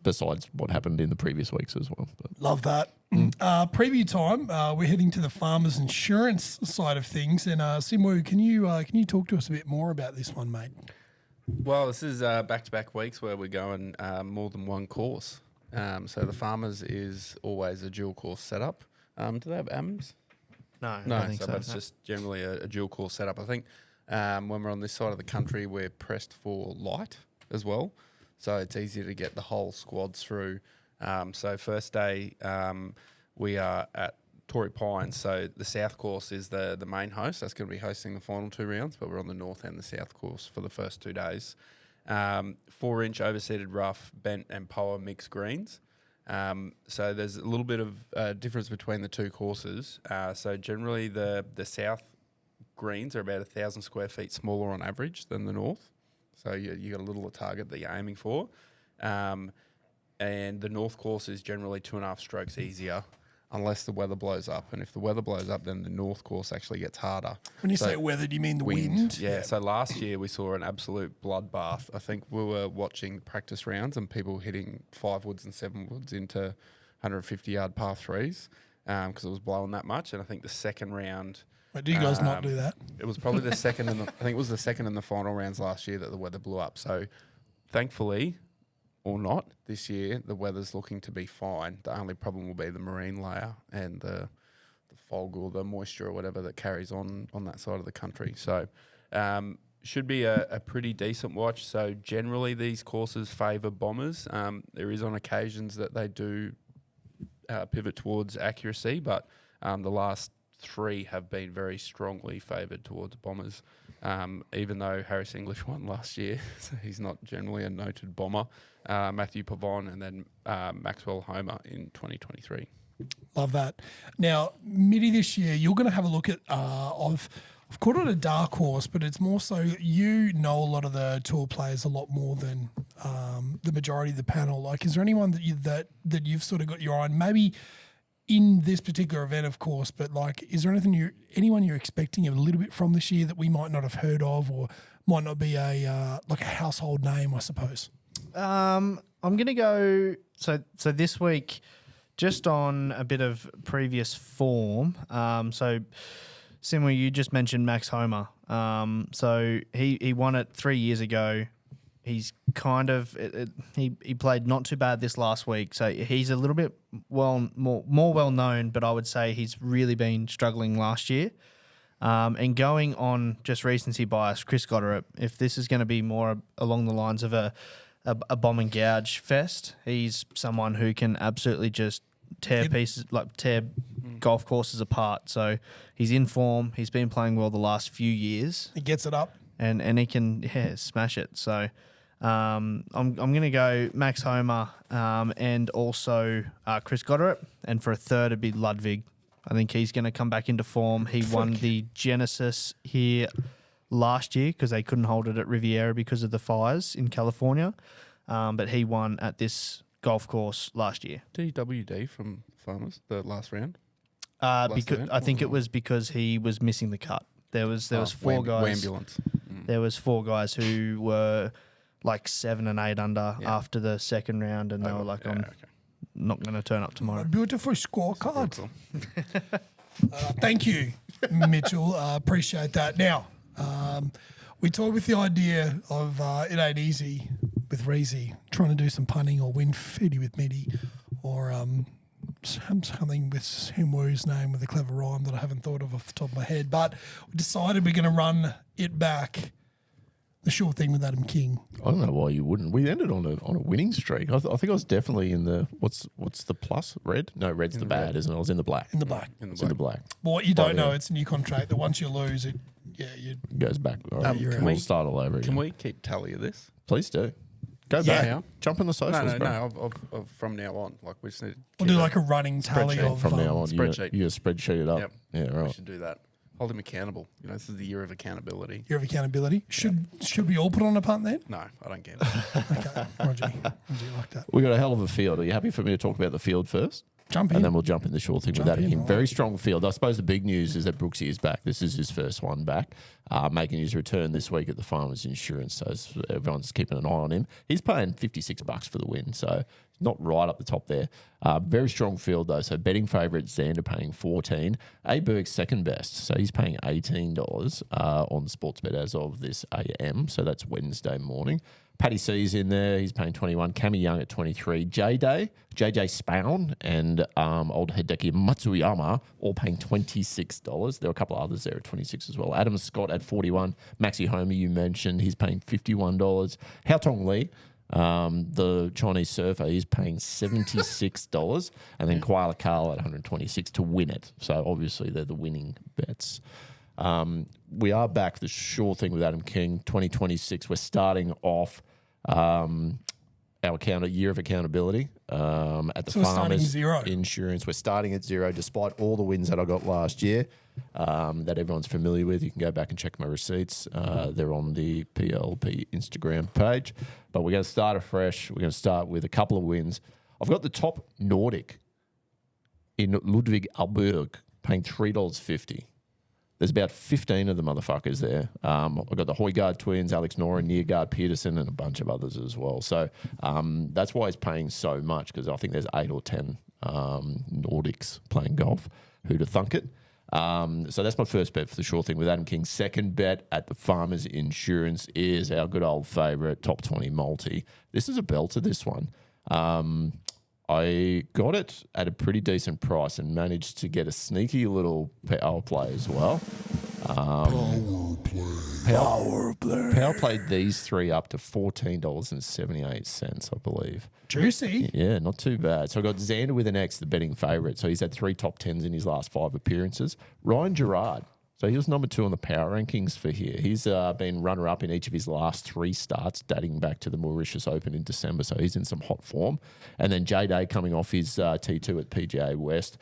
besides what happened in the previous weeks as well. But Love that. Preview time. We're heading to the farmers insurance side of things, and Simu, can you talk to us a bit more about this one, mate? Well, this is back-to-back weeks where we're going more than one course. So the Farmers is always a dual course setup. Do they have AMs? No, I No, don't think so. but it's just generally a dual course setup. I think when we're on this side of the country, we're pressed for light as well. So it's easier to get the whole squads through. So first day, we are at Torrey Pines. So the south course is the main host. That's going to be hosting the final 2 rounds, but we're on the north and the south course for the first 2 days. 4-inch overseeded rough, bent and power mixed greens. So there's a little bit of difference between the 2 courses. So generally the south greens are about 1,000 square feet smaller on average than the north. So you got a little target that you're aiming for. And the north course is generally 2.5 strokes easier unless the weather blows up. And if the weather blows up, then the north course actually gets harder. When you say weather, do you mean the wind? Yeah. So last year we saw an absolute bloodbath. I think we were watching practice rounds and people hitting 5 woods and 7 woods into 150-yard par 3s because it was blowing that much. And I think the second round... Wait, do you guys not do that? It was probably the second I think it was the second in the final rounds last year that the weather blew up. So thankfully... or not, this year the weather's looking to be fine. The only problem will be the marine layer and the fog or the moisture or whatever that carries on that side of the country. So should be a pretty decent watch. So generally these courses favour bombers. There is on occasions that they do pivot towards accuracy, but the last 3 have been very strongly favoured towards bombers. Even though Harris English won last year, so he's not generally a noted bomber. Matthew Pavon and then Maxwell Homer in 2023. Love that. Now, Mitty, this year, you're going to have a look at, I've called it a dark horse, but it's more so you know a lot of the tour players a lot more than the majority of the panel. Like, is there anyone that you've sort of got your eye on? Maybe in this particular event, of course, but like, is there anyone you're expecting a little bit from this year that we might not have heard of or might not be a household name, I suppose? I'm going to go. So this week, just on a bit of previous form. So similar, you just mentioned Max Homer. So he won it 3 years ago. He's kind of he played not too bad this last week. So he's a little bit more well known, but I would say he's really been struggling last year. And going on just recency bias, Chris Goddard, if this is going to be more along the lines of a bomb and gouge fest, he's someone who can absolutely just tear golf courses apart. So he's in form. He's been playing well the last few years. He gets it up. And he can smash it. So I'm going to go Max Homer and also Chris Goddard. And for a third, it'd be Ludwig. I think he's going to come back into form. He won the Genesis here last year because they couldn't hold it at Riviera because of the fires in California. But he won at this golf course last year. DWD from Farmers, the last round? Because I think it was because he was missing the cut. There was four guys. Ambulance. There was four guys who were like 7 and 8 under after the second round, and they were like, "I'm not going to turn up A tomorrow." beautiful scorecard. Thank you, Mitchell. Appreciate that. Now, we talked with the idea of it ain't easy with Reezy trying to do some punning or win 50 with Mitty or something with Sim Woo's name with a clever rhyme that I haven't thought of off the top of my head. But we decided we're going to run it back. The sure thing with Adam King. I don't know why you wouldn't. We ended on a winning streak. I think I was definitely in the what's the plus? Red? No, red's the bad, isn't it? I was in the black. In the black. It's in the black. Well, what you don't know, yeah. it's a new contract that once you lose it, It goes back. All right, you're we'll out. start all over again. Can we keep tally of this? Please do. Go Yeah. back. Jump in the socials, bro. Of from now on. Like, we just need to we'll keep do it- like a running tally of From now on, spreadsheet. you spreadsheet it up. Yep. Yeah, We right. should do that. Hold him accountable. You know, this is the year of accountability. year of accountability. Should we all put on a punt then? No, I don't get it. Okay, Roger like that. We got a hell of a field. Are you happy for me to talk about the field first? Jump in. And then we'll jump in the short thing Jump with Adam in, King. right. Very strong field. I suppose the big news is that Brooksy is back. This is his first one back, making his return this week at the Farmers Insurance. So everyone's keeping an eye on him. He's paying $56 for the win, so not right up the top there. Very strong field though. So betting favourite Xander paying 14. Aberg's second best, so he's paying $18 on Sportsbet as of this AM. So that's Wednesday morning. Paddy C's in there. He's paying 21. Cammy Young at 23. JJ Spawn, and old Hideki Matsuyama all paying $26. There are a couple of others there at 26 as well. Adam Scott at 41. Maxi Homer, you mentioned, he's paying $51. Hao Tong Lee, the Chinese surfer, he's paying $76. And then Koala Carl at 126 to win it. So obviously they're the winning bets. We are back. The sure thing with Adam King, 2026. We're starting off our year of accountability at the So we're starting Farmers zero. Insurance. We're starting at zero, despite all the wins that I got last year that everyone's familiar with. You can go back and check my receipts. They're on the PLP Instagram page. But we're going to start afresh. We're going to start with a couple of wins. I've got the top Nordic in Ludwig Alberg paying $3.50. There's about 15 of the motherfuckers there. I've got the Højgaard twins, Alex Nora, Neergaard Peterson, and a bunch of others as well. So that's why he's paying so much, because I think there's 8 or 10 Nordics playing golf. Who'd have thunk it? So that's my first bet for the sure thing with Adam King. Second bet at the Farmers Insurance is our good old favourite, top 20 multi. This is a belter, this one. I got it at a pretty decent price and managed to get a sneaky little power play as well. Power play. Power played these three up to $14.78, I believe. Juicy. Yeah, not too bad. So I got Xander with an X, the betting favourite. So he's had 3 top 10s in his last 5 appearances. Ryan Gerard, So he was number 2 on the power rankings for here. He's been runner-up in each of his last 3 starts, dating back to the Mauritius Open in December. So he's in some hot form. And then J Day coming off his T2 at PGA West.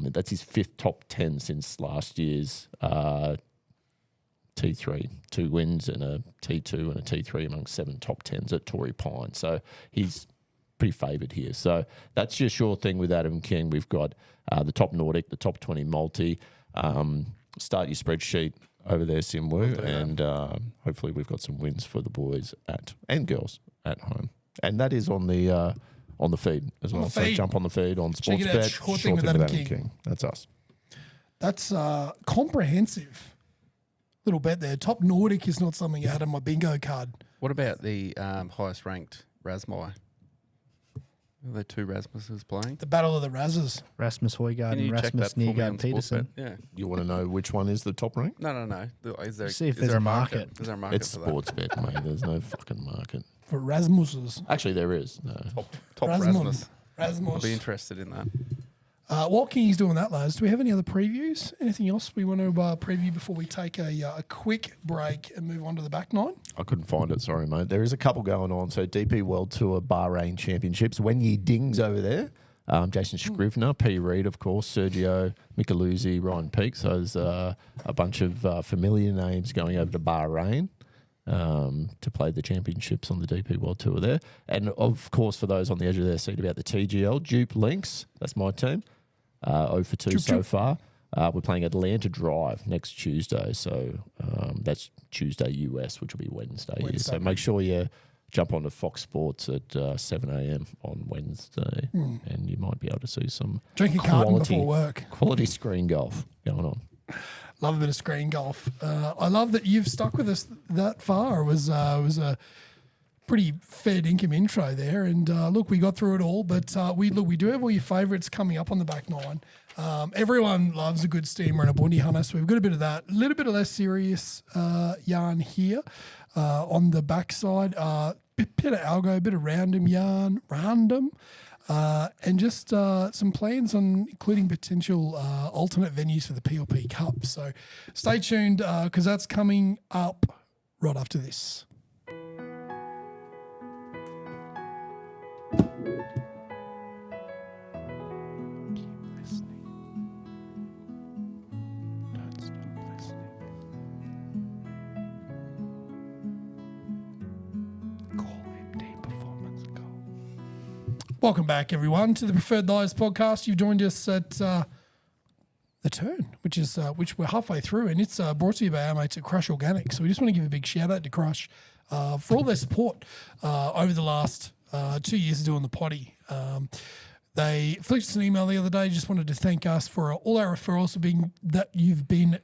That's his 5th top 10 since last year's T3, 2 wins and a T2 and a T3 among 7 top 10s at Torrey Pine. So he's pretty favoured here. So that's your sure thing with Adam King. We've got the top Nordic, the top 20 multi. Start your spreadsheet over there, Simwu, and hopefully we've got some wins for the boys and girls at home. And that is on the feed as well. So jump on the feed on Check it out, Sportsbet. Short Thing with Adam King. That's us. That's comprehensive. Little bet there. Top Nordic is not something I had on my bingo card. What about the highest ranked Rasmai? Are there 2 Rasmuses playing? The Battle of the Razzes. Rasmus Højgaard Can you and check Rasmus that for me on Nygaard Peterson. Sportsbet? Yeah. You want to know which one is the top rank? No. Is there, See if is there's there a market. Is there a market It's for that? Sportsbet, mate. There's no fucking market. For Rasmuses. Actually, there is. No. Top Rasmus. Rasmus. I'd Rasmus. be interested in that. While King's doing that, lads, do we have any other previews? Anything else we want to preview before we take a quick break and move on to the back 9? I couldn't find it. Sorry, mate. There is a couple going on. So DP World Tour Bahrain Championships. When ye dings over there. Jason Scrivener, P. Reid, of course, Sergio Micheluzzi, Ryan Peake. So there's a bunch of familiar names going over to Bahrain to play the championships on the DP World Tour there. And, of course, for those on the edge of their seat about the TGL, Dupe Lynx, that's my team, 0 for 2 so far. We're playing Atlanta Drive next Tuesday. So that's Tuesday US, which will be Wednesday. Here. So make sure you jump onto Fox Sports at 7 a.m. on Wednesday, and you might be able to see some Drink a carton before work. quality screen golf going on. Love a bit of screen golf. I love that you've stuck with us that far. It was a pretty fair dinkum intro there, and look, we got through it all. But we do have all your favourites coming up on the back 9. Everyone loves a good steamer and a bounty hunter, so we've got a bit of that. A little bit of less serious yarn here on the backside. Bit of algo, a bit of random yarn, and just some plans on including potential alternate venues for the PLP Cup. So stay tuned because that's coming up right after this. Welcome back, everyone, to the Preferred Liars podcast. You've joined us at the turn, which we're halfway through, and it's brought to you by our mates at Crush Organics. So we just want to give a big shout out to Crush for all their support over the last 2 years of doing the potty. They flicked us an email the other day. Just wanted to thank us for all our referrals that you've been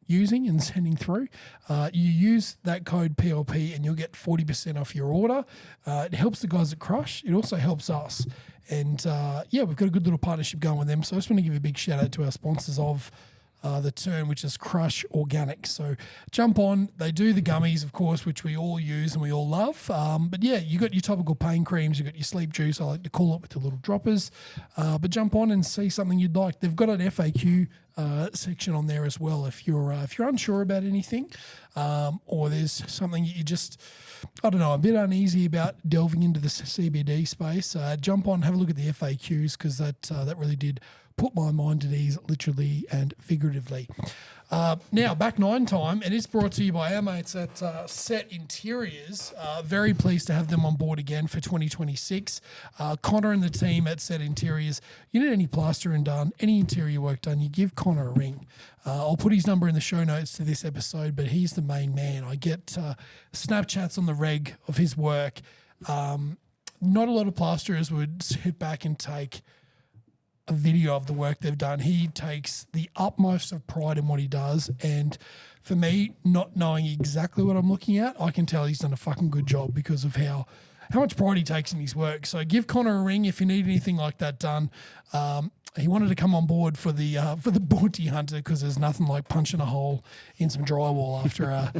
using and sending through. You use that code PLP and you'll get 40% off your order. It helps the guys at Crush. It also helps us. And we've got a good little partnership going with them. So I just want to give a big shout out to our sponsors of the turn, which is Crush Organics. So jump on. They do the gummies, of course, which we all use and we all love. But yeah, you got your topical pain creams, you got your sleep juice. I like to call it with the little droppers. But jump on and see something you'd like. They've got an FAQ section on there as well. If you're unsure about anything, or there's something you just, I don't know, a bit uneasy about delving into the CBD space, jump on, have a look at the FAQs because that really did put my mind at ease, literally and figuratively. Now, back 9 time, and it's brought to you by our mates at Set Interiors. Very pleased to have them on board again for 2026. Connor and the team at Set Interiors, you need any plastering done, any interior work done, you give Connor a ring. I'll put his number in the show notes to this episode, but he's the main man. I get Snapchats on the reg of his work. Not a lot of plasterers would sit back and take a video of the work they've done. He takes the utmost of pride in what he does, and for me, not knowing exactly what I'm looking at, I can tell he's done a fucking good job because of how much pride he takes in his work. So give Connor a ring if you need anything like that done. He wanted to come on board for the bounty hunter because there's nothing like punching a hole in some drywall after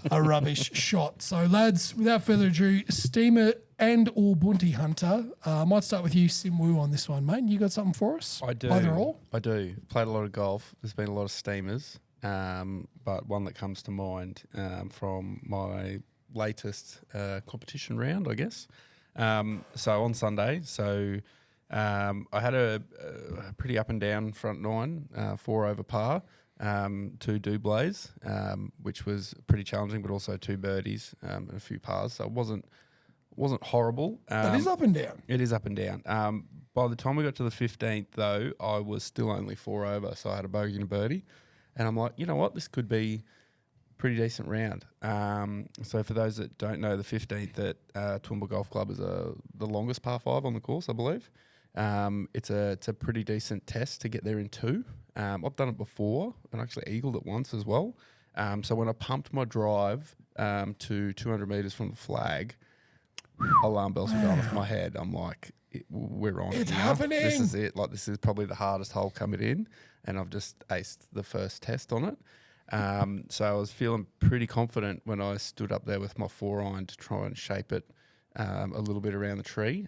a rubbish shot. So lads, without further ado, Steamer and or bounty hunter. I might start with you, Simwu, on this one, mate. You got something for us? I do. Either or? I do. Played a lot of golf. There's been a lot of steamers. but one that comes to mind from my latest competition round, I guess. So on Sunday, I had a pretty up and down front nine, 4 over par, 2 doublés, which was pretty challenging, but also 2 birdies and a few pars. So it wasn't horrible. That is up and down. It is up and down. By the time we got to the 15th, though, I was still only 4 over, so I had a bogey and a birdie. And I'm like, you know what, this could be a pretty decent round. So for those that don't know, the 15th at Toowoomba Golf Club is the longest par 5 on the course, I believe. It's a pretty decent test to get there in 2. I've done it before and actually eagled it once as well. So when I pumped my drive to 200 metres from the flag, alarm bells were going off my head. I'm like, we're on. It's now. happening. This is it. Like, this is probably the hardest hole coming in, and I've just aced the first test on it. So I was feeling pretty confident when I stood up there with my 4-iron to try and shape it a little bit around the tree.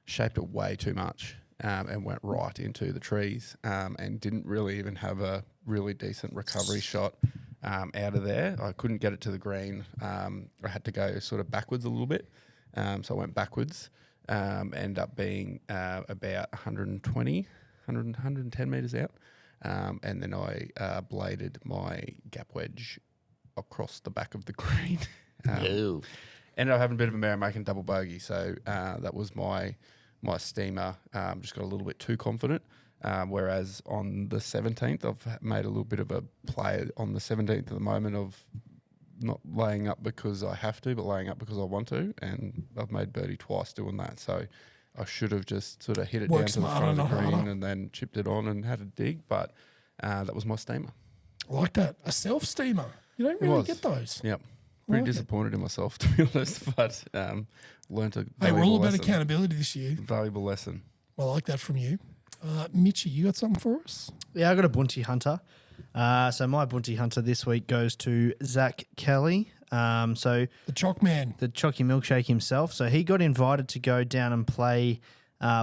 Shaped it way too much and went right into the trees and didn't really even have a really decent recovery shot out of there. I couldn't get it to the green. I had to go sort of backwards a little bit. So I went backwards, ended up being about 110 metres out. And then I bladed my gap wedge across the back of the green. Ended up having a bit of a merry-making double bogey. So that was my steamer. Just got a little bit too confident. Whereas on the 17th, I've made a little bit of a play on the 17th at the moment of not laying up because I have to, but laying up because I want to. And I've made birdie twice doing that. So I should have just sort of hit it down to the front of the green and then chipped it on and had a dig. But that was my steamer. I like that. A self-steamer. You don't really get those. Yep. Pretty disappointed in myself, to be honest, but learned a Hey, we're all about lesson. accountability this year. Valuable lesson. I like that from you. Mitchie, you got something for us? Yeah, I got a Bunty Hunter. So my Bunty Hunter this week goes to Zach Kelly. So The Chalk Man. the Chalky Milkshake himself. So he got invited to go down and play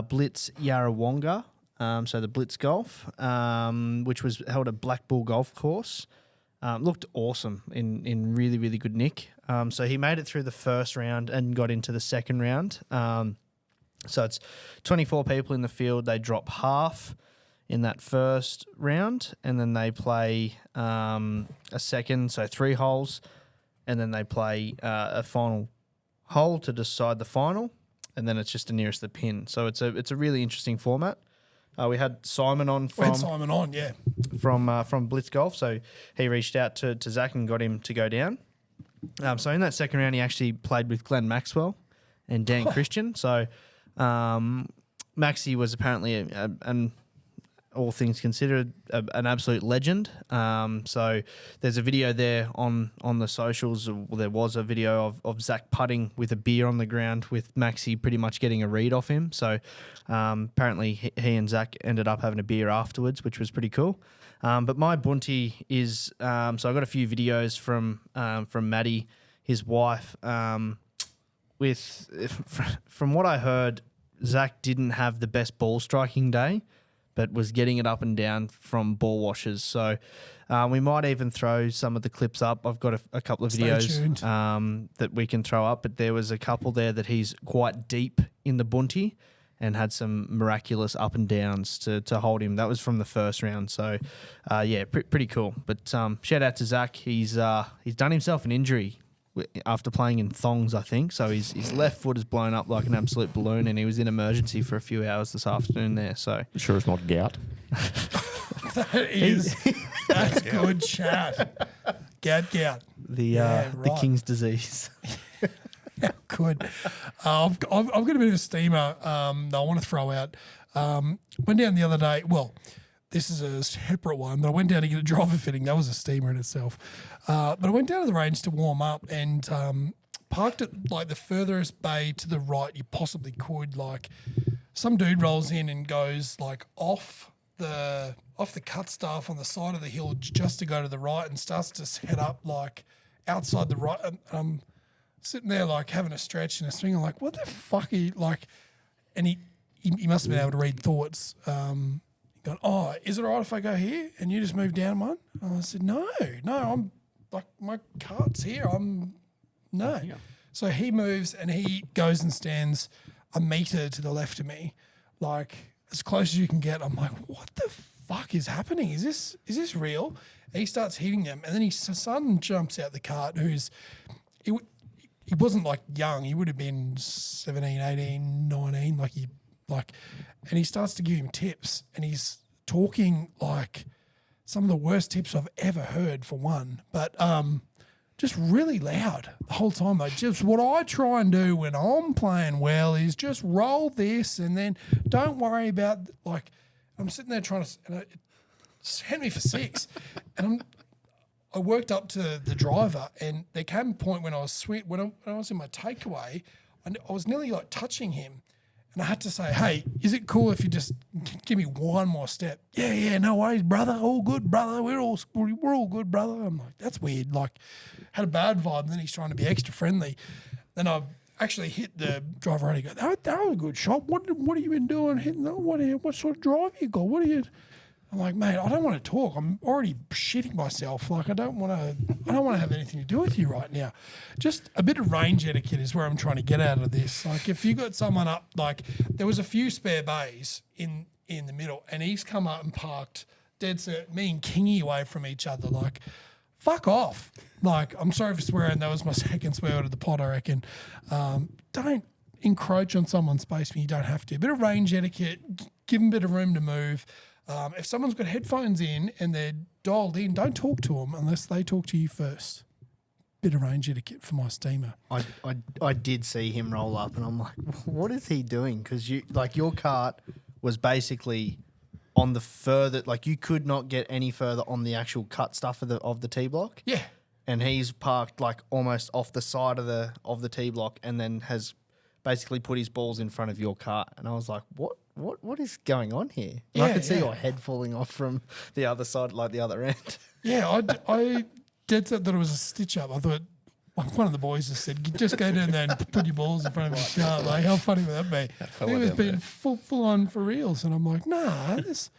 Blitz Yarrawonga, so the Blitz Golf, which was held at Black Bull Golf Course. Looked awesome in really, really good nick. So he made it through the first round and got into the second round. So it's 24 people in the field. They drop half in that first round, and then they play a second, so 3 holes, and then they play a final hole to decide the final, and then it's just the nearest the pin. So it's a really interesting format. We had Simon on We had Simon on, yeah. from Blitz Golf, so he reached out to Zach and got him to go down. So in that second round, he actually played with Glenn Maxwell and Dan Christian. So Maxie was apparently an all things considered, an absolute legend. So there's a video there on the socials. Well, there was a video of Zach putting with a beer on the ground with Maxie pretty much getting a read off him. So apparently he and Zach ended up having a beer afterwards, which was pretty cool. But my bunty is so I got a few videos from Maddie, his wife. From what I heard, Zach didn't have the best ball striking day, but was getting it up and down from ball washers. So we might even throw some of the clips up. I've got a couple of videos that we can throw up, but there was a couple there that he's quite deep in the bunty and had some miraculous up and downs to hold him. That was from the first round. So, pretty cool. But shout out to Zach. He's done himself an injury after playing in thongs, I think. So his left foot is blown up like an absolute balloon, and he was in emergency for a few hours this afternoon there. So Sure it's not gout. That's good chat. Gout. the King's disease. Good. I've got a bit of a steamer that I want to throw out. Went down the other day. Well, this is a separate one, but I went down to get a driver fitting. That was a steamer in itself. But I went down to the range to warm up and parked at like the furthest bay to the right you possibly could. Like some dude rolls in and goes like off the cut staff on the side of the hill just to go to the right and starts to head up like outside the right. And sitting there like having a stretch and a swing. I'm like, what the fuck are you like? And he must have been able to read thoughts. He going, oh, is it all right if I go here and you just move down one? And I said, no, I'm like, my cart's here. No. So he moves and he goes and stands a metre to the left of me, like as close as you can get. I'm like, what the fuck is happening? Is this real? And he starts hitting them, and then his son jumps out the cart, he wasn't like young. He would have been 17, 18, 19, and he starts to give him tips, and he's talking like some of the worst tips I've ever heard for one, but just really loud the whole time. Like, just what I try and do when I'm playing well is just roll this, and then don't worry about, like, I'm sitting there trying to, and it sent me for 6, and I worked up to the driver, and there came a point when I was when I was in my takeaway, and I was nearly like touching him, and I had to say, hey, is it cool if you just give me one more step? Yeah, no worries, brother. All good, brother. We're all good, brother. I'm like, that's weird. Like, had a bad vibe, and then he's trying to be extra friendly. Then I actually hit the driver and he goes, that was a good shot. What have you been doing? Hitting that? What sort of drive you got? What are you? I'm like, mate, I don't want to talk. I'm already shitting myself. Like, I don't want to have anything to do with you right now. Just a bit of range etiquette is where I'm trying to get out of this. Like, if you got someone up, like, there was a few spare bays in the middle, and he's come up and parked dead set, me and Kingy away from each other. Like, fuck off. Like, I'm sorry for swearing. That was my second swear word of the pod, I reckon. Don't encroach on someone's space when you don't have to. A bit of range etiquette, give them a bit of room to move. If someone's got headphones in and they're dialed in, don't talk to them unless they talk to you first. Bit of range etiquette for my steamer. I did see him roll up, and I'm like, what is he doing? Because your cart was basically on the further, like, you could not get any further on the actual cut stuff of the T block. Yeah. And he's parked like almost off the side of the T block, and then has basically put his balls in front of your cart. And I was like, what is going on here? And I could see your head falling off from the other side, like the other end. Yeah, I did thought that it was a stitch up. I thought, like, one of the boys just said, just go down there and put your balls in front of his car. Like, how funny would that be? He was being full on for reals. And I'm like, nah, this.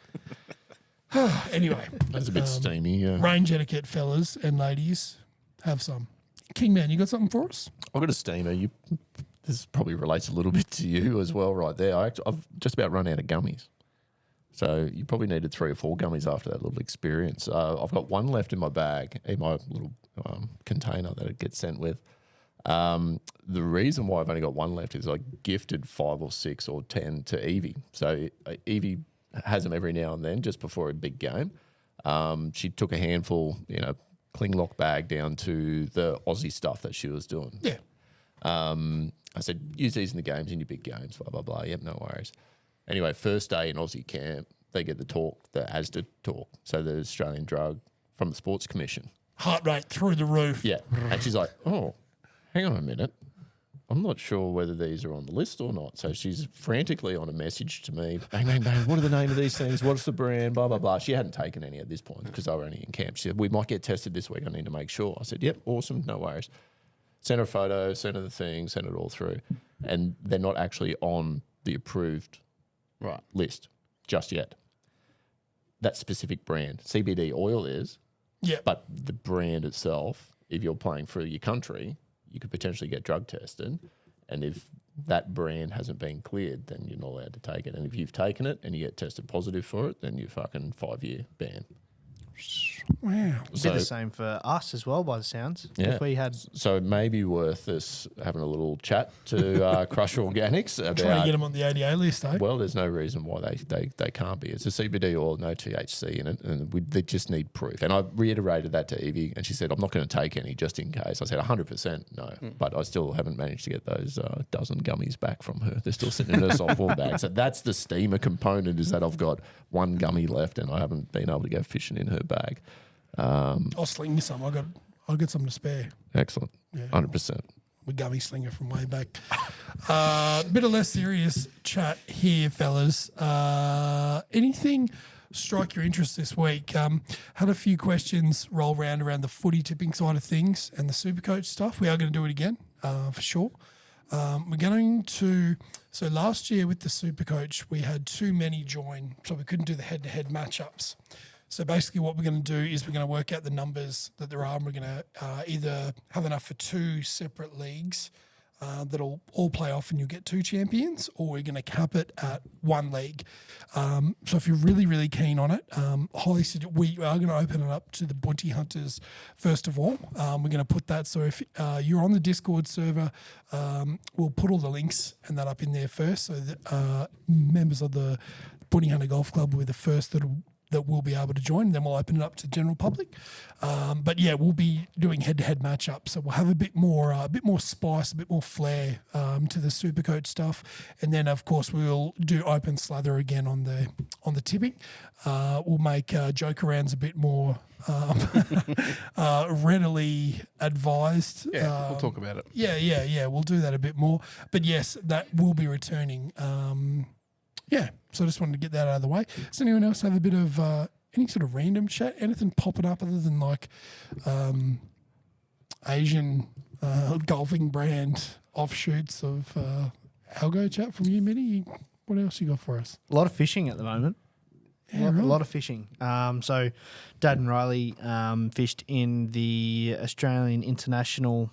Anyway. That's a bit steamy. Yeah. Range etiquette, fellas and ladies. Have some. Kingman, you got something for us? I've got a steamer. This probably relates a little bit to you as well right there. I've just about run out of gummies. So you probably needed 3 or 4 gummies after that little experience. I've got one left in my bag, in my little container that it gets sent with. The reason why I've only got one left is I gifted 5 or 6 or 10 to Evie. So Evie has them every now and then just before a big game. She took a handful, cling lock bag down to the Aussie stuff that she was doing. Yeah. I said, use these in the games, in your big games, blah, blah, blah. Yep, no worries. Anyway, first day in Aussie camp, they get the talk, the ASDA talk. So the Australian drug from the Sports Commission. Heart rate through the roof. Yeah. And she's like, oh, hang on a minute. I'm not sure whether these are on the list or not. So she's frantically on a message to me. Bang, bang, bang. What are the name of these things? What's the brand? Blah, blah, blah. She hadn't taken any at this point because they were only in camp. She said, we might get tested this week. I need to make sure. I said, yep, awesome. No worries. Send her a photo, send her the thing, send it all through. And they're not actually on the approved list just yet. That specific brand. CBD oil is. Yeah. But the brand itself, if you're playing for your country, you could potentially get drug tested. And if that brand hasn't been cleared, then you're not allowed to take it. And if you've taken it and you get tested positive for it, then you're fucking 5-year ban. Wow. It'd be the same for us as well, by the sounds. Yeah. If we had, so it may be worth us having a little chat to Crush Organics about. Trying to get them on the ADA list, eh? Well, there's no reason why they can't be. It's a CBD oil, no THC in it, and they just need proof. And I reiterated that to Evie, and she said, I'm not going to take any just in case. I said, 100% no. But I still haven't managed to get those dozen gummies back from her. They're still sitting in her softball bag. So that's the steamer component, is that I've got one gummy left and I haven't been able to go fishing in her bag. I'll sling you some. I'll get some to spare. Excellent. Yeah. 100%. We gummy slinger from way back. Bit of less serious chat here, fellas. Anything strike your interest this week? Had a few questions roll around the footy tipping side of things and the Supercoach stuff. We are going to do it again for sure. We're going to. So last year with the Supercoach, we had too many join, so we couldn't do the head-to-head matchups. So basically, what we're going to do is we're going to work out the numbers that there are, and we're going to either have enough for 2 separate leagues that'll all play off, and you'll get 2 champions, or we're going to cap it at 1 league. So if you're really, really keen on it, we are going to open it up to the Bounty Hunters first of all. We're going to put that, so if you're on the Discord server, we'll put all the links and that up in there first, so that members of the Bounty Hunter Golf Club will be the first that will be able to join. Then we'll open it up to general public. But yeah, we'll be doing head-to-head matchups, so we'll have a bit more spice, a bit more flair to the Supercoach stuff, and then of course we'll do open slather again on the tipping. We'll make joke arounds a bit more readily advised. Yeah, we'll talk about it. Yeah. We'll do that a bit more. But yes, that will be returning. Yeah, so I just wanted to get that out of the way. Does anyone else have a bit of any sort of random chat? Anything popping up other than like Asian golfing brand offshoots of algo chat from you, Mitty? What else you got for us? A lot of fishing at the moment. Yeah, A right. lot of fishing. So Dad and Riley fished in the Australian International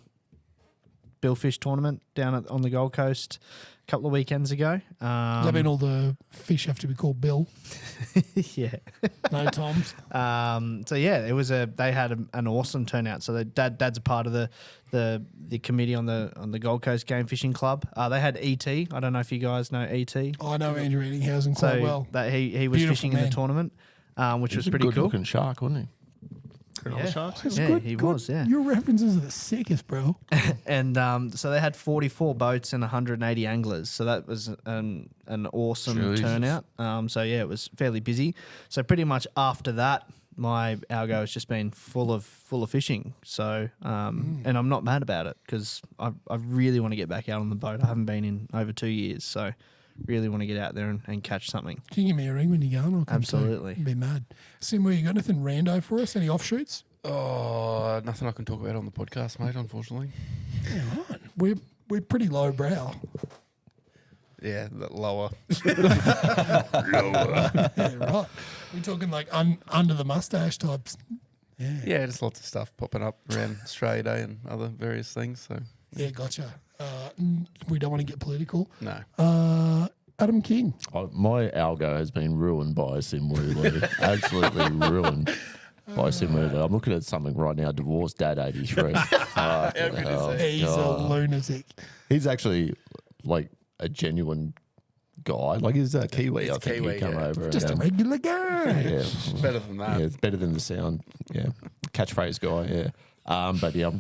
Billfish tournament down on the Gold Coast a couple of weekends ago. Does that mean all the fish have to be called Bill? Yeah. No Toms? So yeah, they had an awesome turnout. So Dad's a part of the committee on the Gold Coast Game Fishing Club. They had ET. I don't know if you guys know ET. I know Andrew Eatinghausen quite well. That he was Beautiful fishing in man. the tournament, which was a pretty good cool. looking shark, wasn't he? It's Yeah, he was, yeah. Your references are the sickest, bro. And so they had 44 boats and 180 anglers. So that was an awesome Jesus. turnout. So yeah, it was fairly busy. So pretty much after that, my algo has just been full of fishing. So and I'm not mad about it because I really want to get back out on the boat. I haven't been in over 2 years, so really want to get out there and catch something. Can you give me a ring when you go? I'll come Absolutely. Be mad. Sim, you got anything rando for us? Any offshoots? Oh, nothing I can talk about on the podcast, mate, unfortunately. Yeah, right. We're pretty low brow. Yeah, lower. Yeah, right. We're talking like under the mustache types. Yeah. Yeah, just lots of stuff popping up around Australia Day and other various things. So Yeah, gotcha. We don't want to get political. no. Adam King. My algo has been ruined by Sim Wheeler. Absolutely ruined by Sim Wheeler. I'm looking at something right now. Divorced Dad 83. How good is that? He's a lunatic. He's actually like a genuine guy. Like he's a Kiwi. It's I think Kiwi, he'd come yeah. over. Just a and, regular guy. yeah, Better than that. yeah, it's better than the sound. Yeah, catchphrase guy. Yeah. But yeah,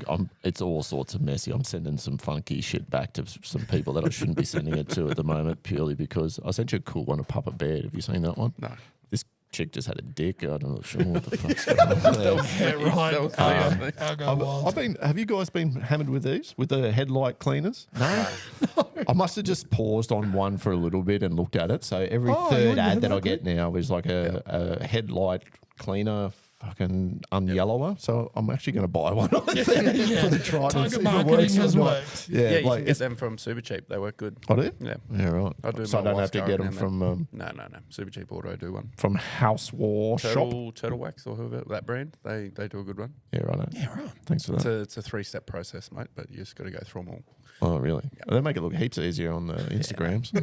it's all sorts of messy. I'm sending some funky shit back to some people that I shouldn't be sending it to at the moment, purely because I sent you a cool one, a Papa Bear. Have you seen that one? No. This chick just had a dick. I don't know sure what the fuck's going on there. Yeah, right. That was funny, I think. I'll go wild. Have you guys been hammered with these, with the headlight cleaners? No. I must have just paused on one for a little bit and looked at it. So every Oh, you third want your ad that I headlight get now is like a headlight cleaner fucking unyellower. So I'm actually going to buy one for the try to Target see if it marketing works or has not. worked. Yeah, you like can get them from Super Cheap. They work good. I do? Yeah. Yeah, right. I do So I my don't have wife's to car get them around from No. Super Cheap Auto do one. from House War Shop. Turtle Wax or whoever that brand. They do a good one. Yeah, right. Yeah, right. Thanks for that. It's a 3-step process, mate, but you just got to go through them all. Oh, really? They make it look heaps easier on the Instagrams.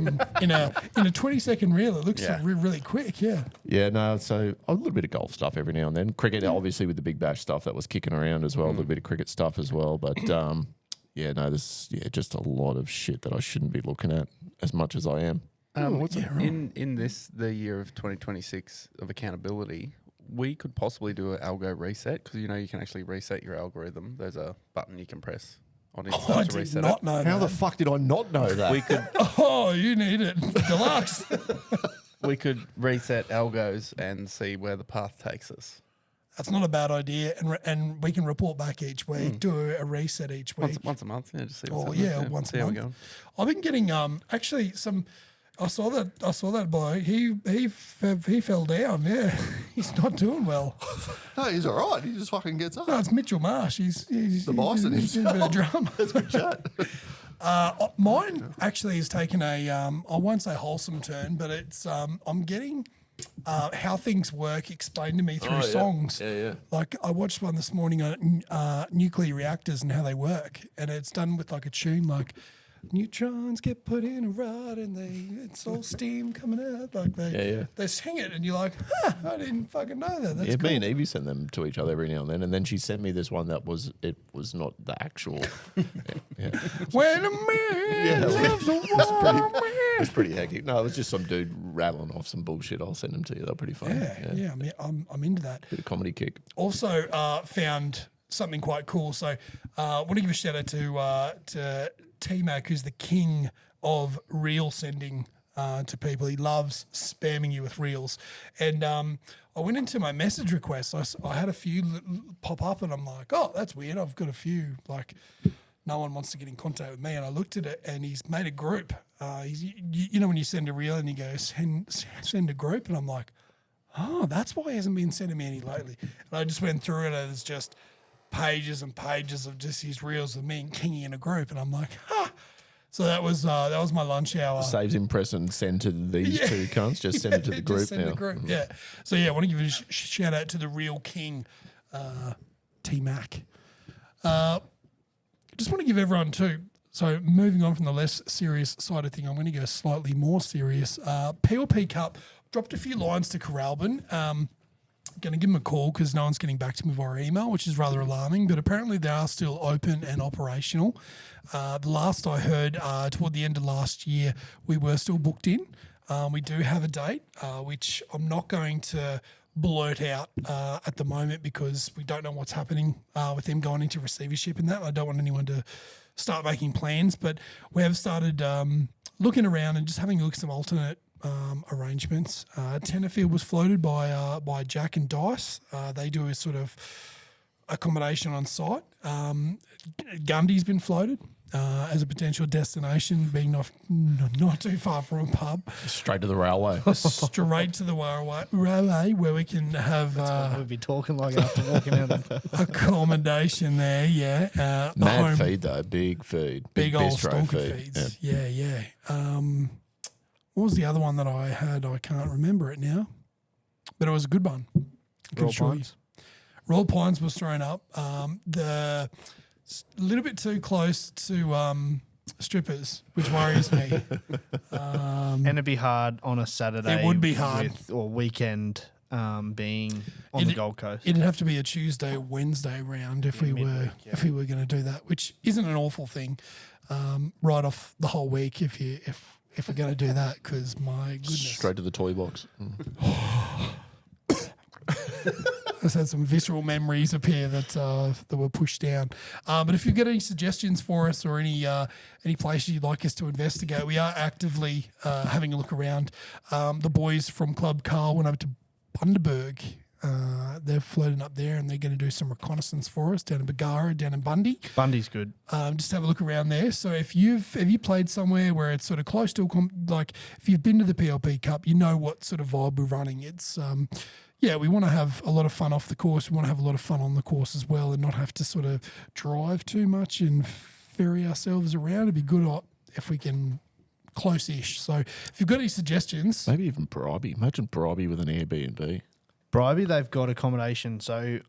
In a 20-second reel, it looks Yeah. really quick. Yeah. Yeah, no, so a little bit of golf stuff every now and then. Cricket, obviously, with the Big Bash stuff that was kicking around as well, a little bit of cricket stuff as well. But yeah, no, just a lot of shit that I shouldn't be looking at as much as I am. In the year of 2026 of accountability, we could possibly do an algo reset because you can actually reset your algorithm. There's a button you can press on Insta Oh, I to did reset not it. know How that. the fuck did I not know that? We could Oh, you need it. Deluxe. we could reset algos and see where the path takes us. That's not a bad idea. And we can report back each week, do a reset each week. Once a month, yeah, just see what's Oh, happening. yeah, once see a how we're month. going. I've been getting actually some. I saw that bloke. He fell down. Yeah, he's not doing well. No, he's all right. He just fucking gets up. No, it's Mitchell Marsh. He's The bison he's in a bit of drama. That's good chat. Mine actually has taken a, I won't say wholesome turn, but it's, I'm getting how things work explained to me through songs. Yeah. Like I watched one this morning on nuclear reactors and how they work, and it's done with like a tune like neutrons get put in a rod and it's all steam coming out. Like they sing it, and you're like, I didn't fucking know that. That's cool. Me and Evie send them to each other every now and then she sent me this one that was not the actual. When a man loves a woman. It's pretty hectic. No, it was just some dude rattling off some bullshit. I'll send them to you. They're pretty fun. Yeah, I'm into that. Bit of comedy kick. Also found something quite cool. So I want to give a shout out to T-Mac, who's the king of reel sending to people. He loves spamming you with reels. And I went into my message requests. I had a few pop up, and I'm like, oh, that's weird. I've got a few. Like, no one wants to get in contact with me. And I looked at it, and he's made a group. You know when you send a reel and you go, send a group? And I'm like, oh, that's why he hasn't been sending me any lately. And I just went through it, and it's just pages and pages of just his reels of me and Kingy in a group, and I'm like, So that was my lunch hour. Saves him pressing send to these two cunts. Just send it to the group send now. The group. Yeah. So yeah, I want to give a shout out to the real king, T-Mac. Just want to give everyone too. So moving on from the less serious side of thing, I'm going to go slightly more serious. PLP Cup dropped a few lines to Coralbin. Going to give them a call because no one's getting back to me via email, which is rather alarming, but apparently they are still open and operational. The last I heard, toward the end of last year, we were still booked in. We do have a date, which I'm not going to blurt out at the moment because we don't know what's happening with them going into receivership and that. I don't want anyone to start making plans, but we have started looking around and just having a look at some alternate arrangements. Tenterfield was floated by Jack and Dice. They do a sort of accommodation on site. Gundy's been floated as a potential destination, being not too far from a pub. Straight to the railway. Straight to the railway where we can have We'd be talking like after walking out. accommodation there. Yeah, Mad feed though, big feed, big old bistro stonker feed. feeds. Yeah. What was the other one that I had? I can't remember it now, but it was a good one. Royal Pines. Royal Pines was thrown up. The little bit too close to strippers, which worries me. And it'd be hard on a Saturday. It would be hard. or weekend being on the Gold Coast. It'd have to be a Tuesday, Wednesday round if we were going to do that, which isn't an awful thing. Right off the whole week, if we're going to do that, because my goodness. Straight to the toy box. I just had some visceral memories up here that were pushed down. But if you've got any suggestions for us or any places you'd like us to investigate, we are actively having a look around. The boys from Club Carl went up to Bundaberg. They're floating up there and they're going to do some reconnaissance for us down in Bagara, down in Bundy. Bundy's good. Just have a look around there. So if you played somewhere where it's sort of close to like if you've been to the PLP Cup, you know what sort of vibe we're running. It's we want to have a lot of fun off the course. We want to have a lot of fun on the course as well, and not have to sort of drive too much and ferry ourselves around. It'd be good if we can close-ish. So if you've got any suggestions, Maybe even Bribey. Imagine Bribey with an Airbnb. Bribey, they've got accommodation. So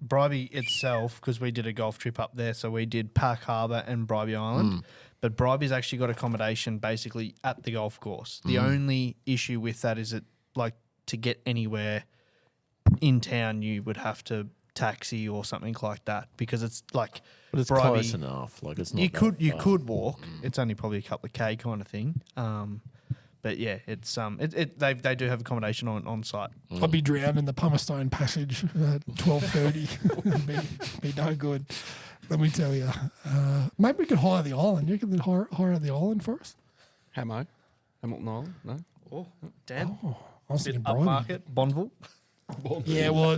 Bribey itself, because we did a golf trip up there, so we did Park Harbour and Bribey Island. But Bribey's actually got accommodation basically at the golf course. The only issue with that is to get anywhere in town, you would have to taxi or something like that because it's like. But it's Bribey, close enough. Like it's not. You could walk. It's only probably a couple of K kind of thing. But yeah, it's they do have accommodation on site. I'd be drowned in the Pumerstone Passage at 12:30. be no good. Let me tell you. Maybe we could hire the island. You can hire the island for us. Hamilton Island, no? Oh, Dan. I was thinking Bribey. Upmarket, Bonneville. Yeah, well,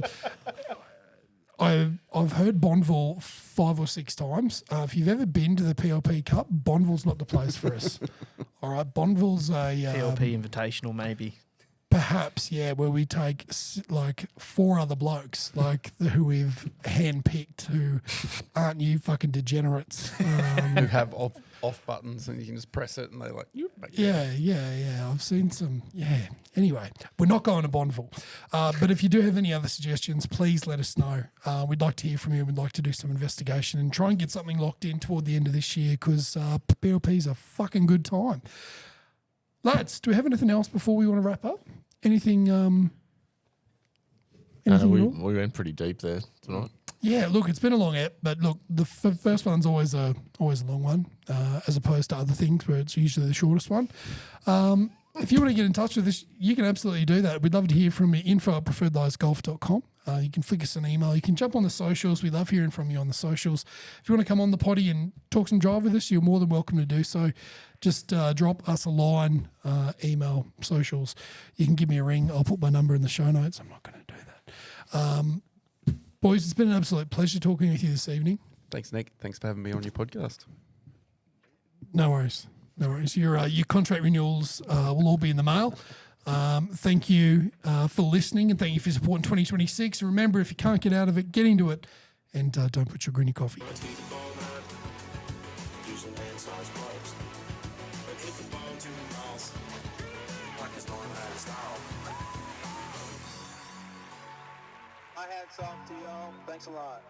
I've heard Bonneville 5 or 6 times. If you've ever been to the PLP Cup, Bonneville's not the place for us. All right, Bonneville's a PLP Invitational maybe. Perhaps, yeah, where we take like 4 other blokes, like who we've handpicked, who aren't you fucking degenerates. Who have off buttons and you can just press it and they're like, Yeah. I've seen some. Yeah. Anyway, we're not going to Bonneville. But if you do have any other suggestions, please let us know. We'd like to hear from you. We'd like to do some investigation and try and get something locked in toward the end of this year because BLP's a fucking good time. Lads, do we have anything else before we want to wrap up? Anything? Anything at all? We went pretty deep there tonight. Yeah, look, it's been a long ep, but look, the first one's always a long one, as opposed to other things where it's usually the shortest one. If you want to get in touch with us, you can absolutely do that. We'd love to hear from you. info@preferredliesgolf.com. You can flick us an email. You can jump on the socials. We love hearing from you on the socials. If you want to come on the potty and talk some drive with us, you're more than welcome to do so. Just drop us a line, email, socials. You can give me a ring. I'll put my number in the show notes. I'm not going to do that. Boys, it's been an absolute pleasure talking with you this evening. Thanks, Nick. Thanks for having me on your podcast. No worries. Your contract renewals will all be in the mail. Thank you for listening and thank you for supporting 2026. And remember, if you can't get out of it, get into it and don't put sugar in your coffee. My hat's off to y'all. Thanks a lot.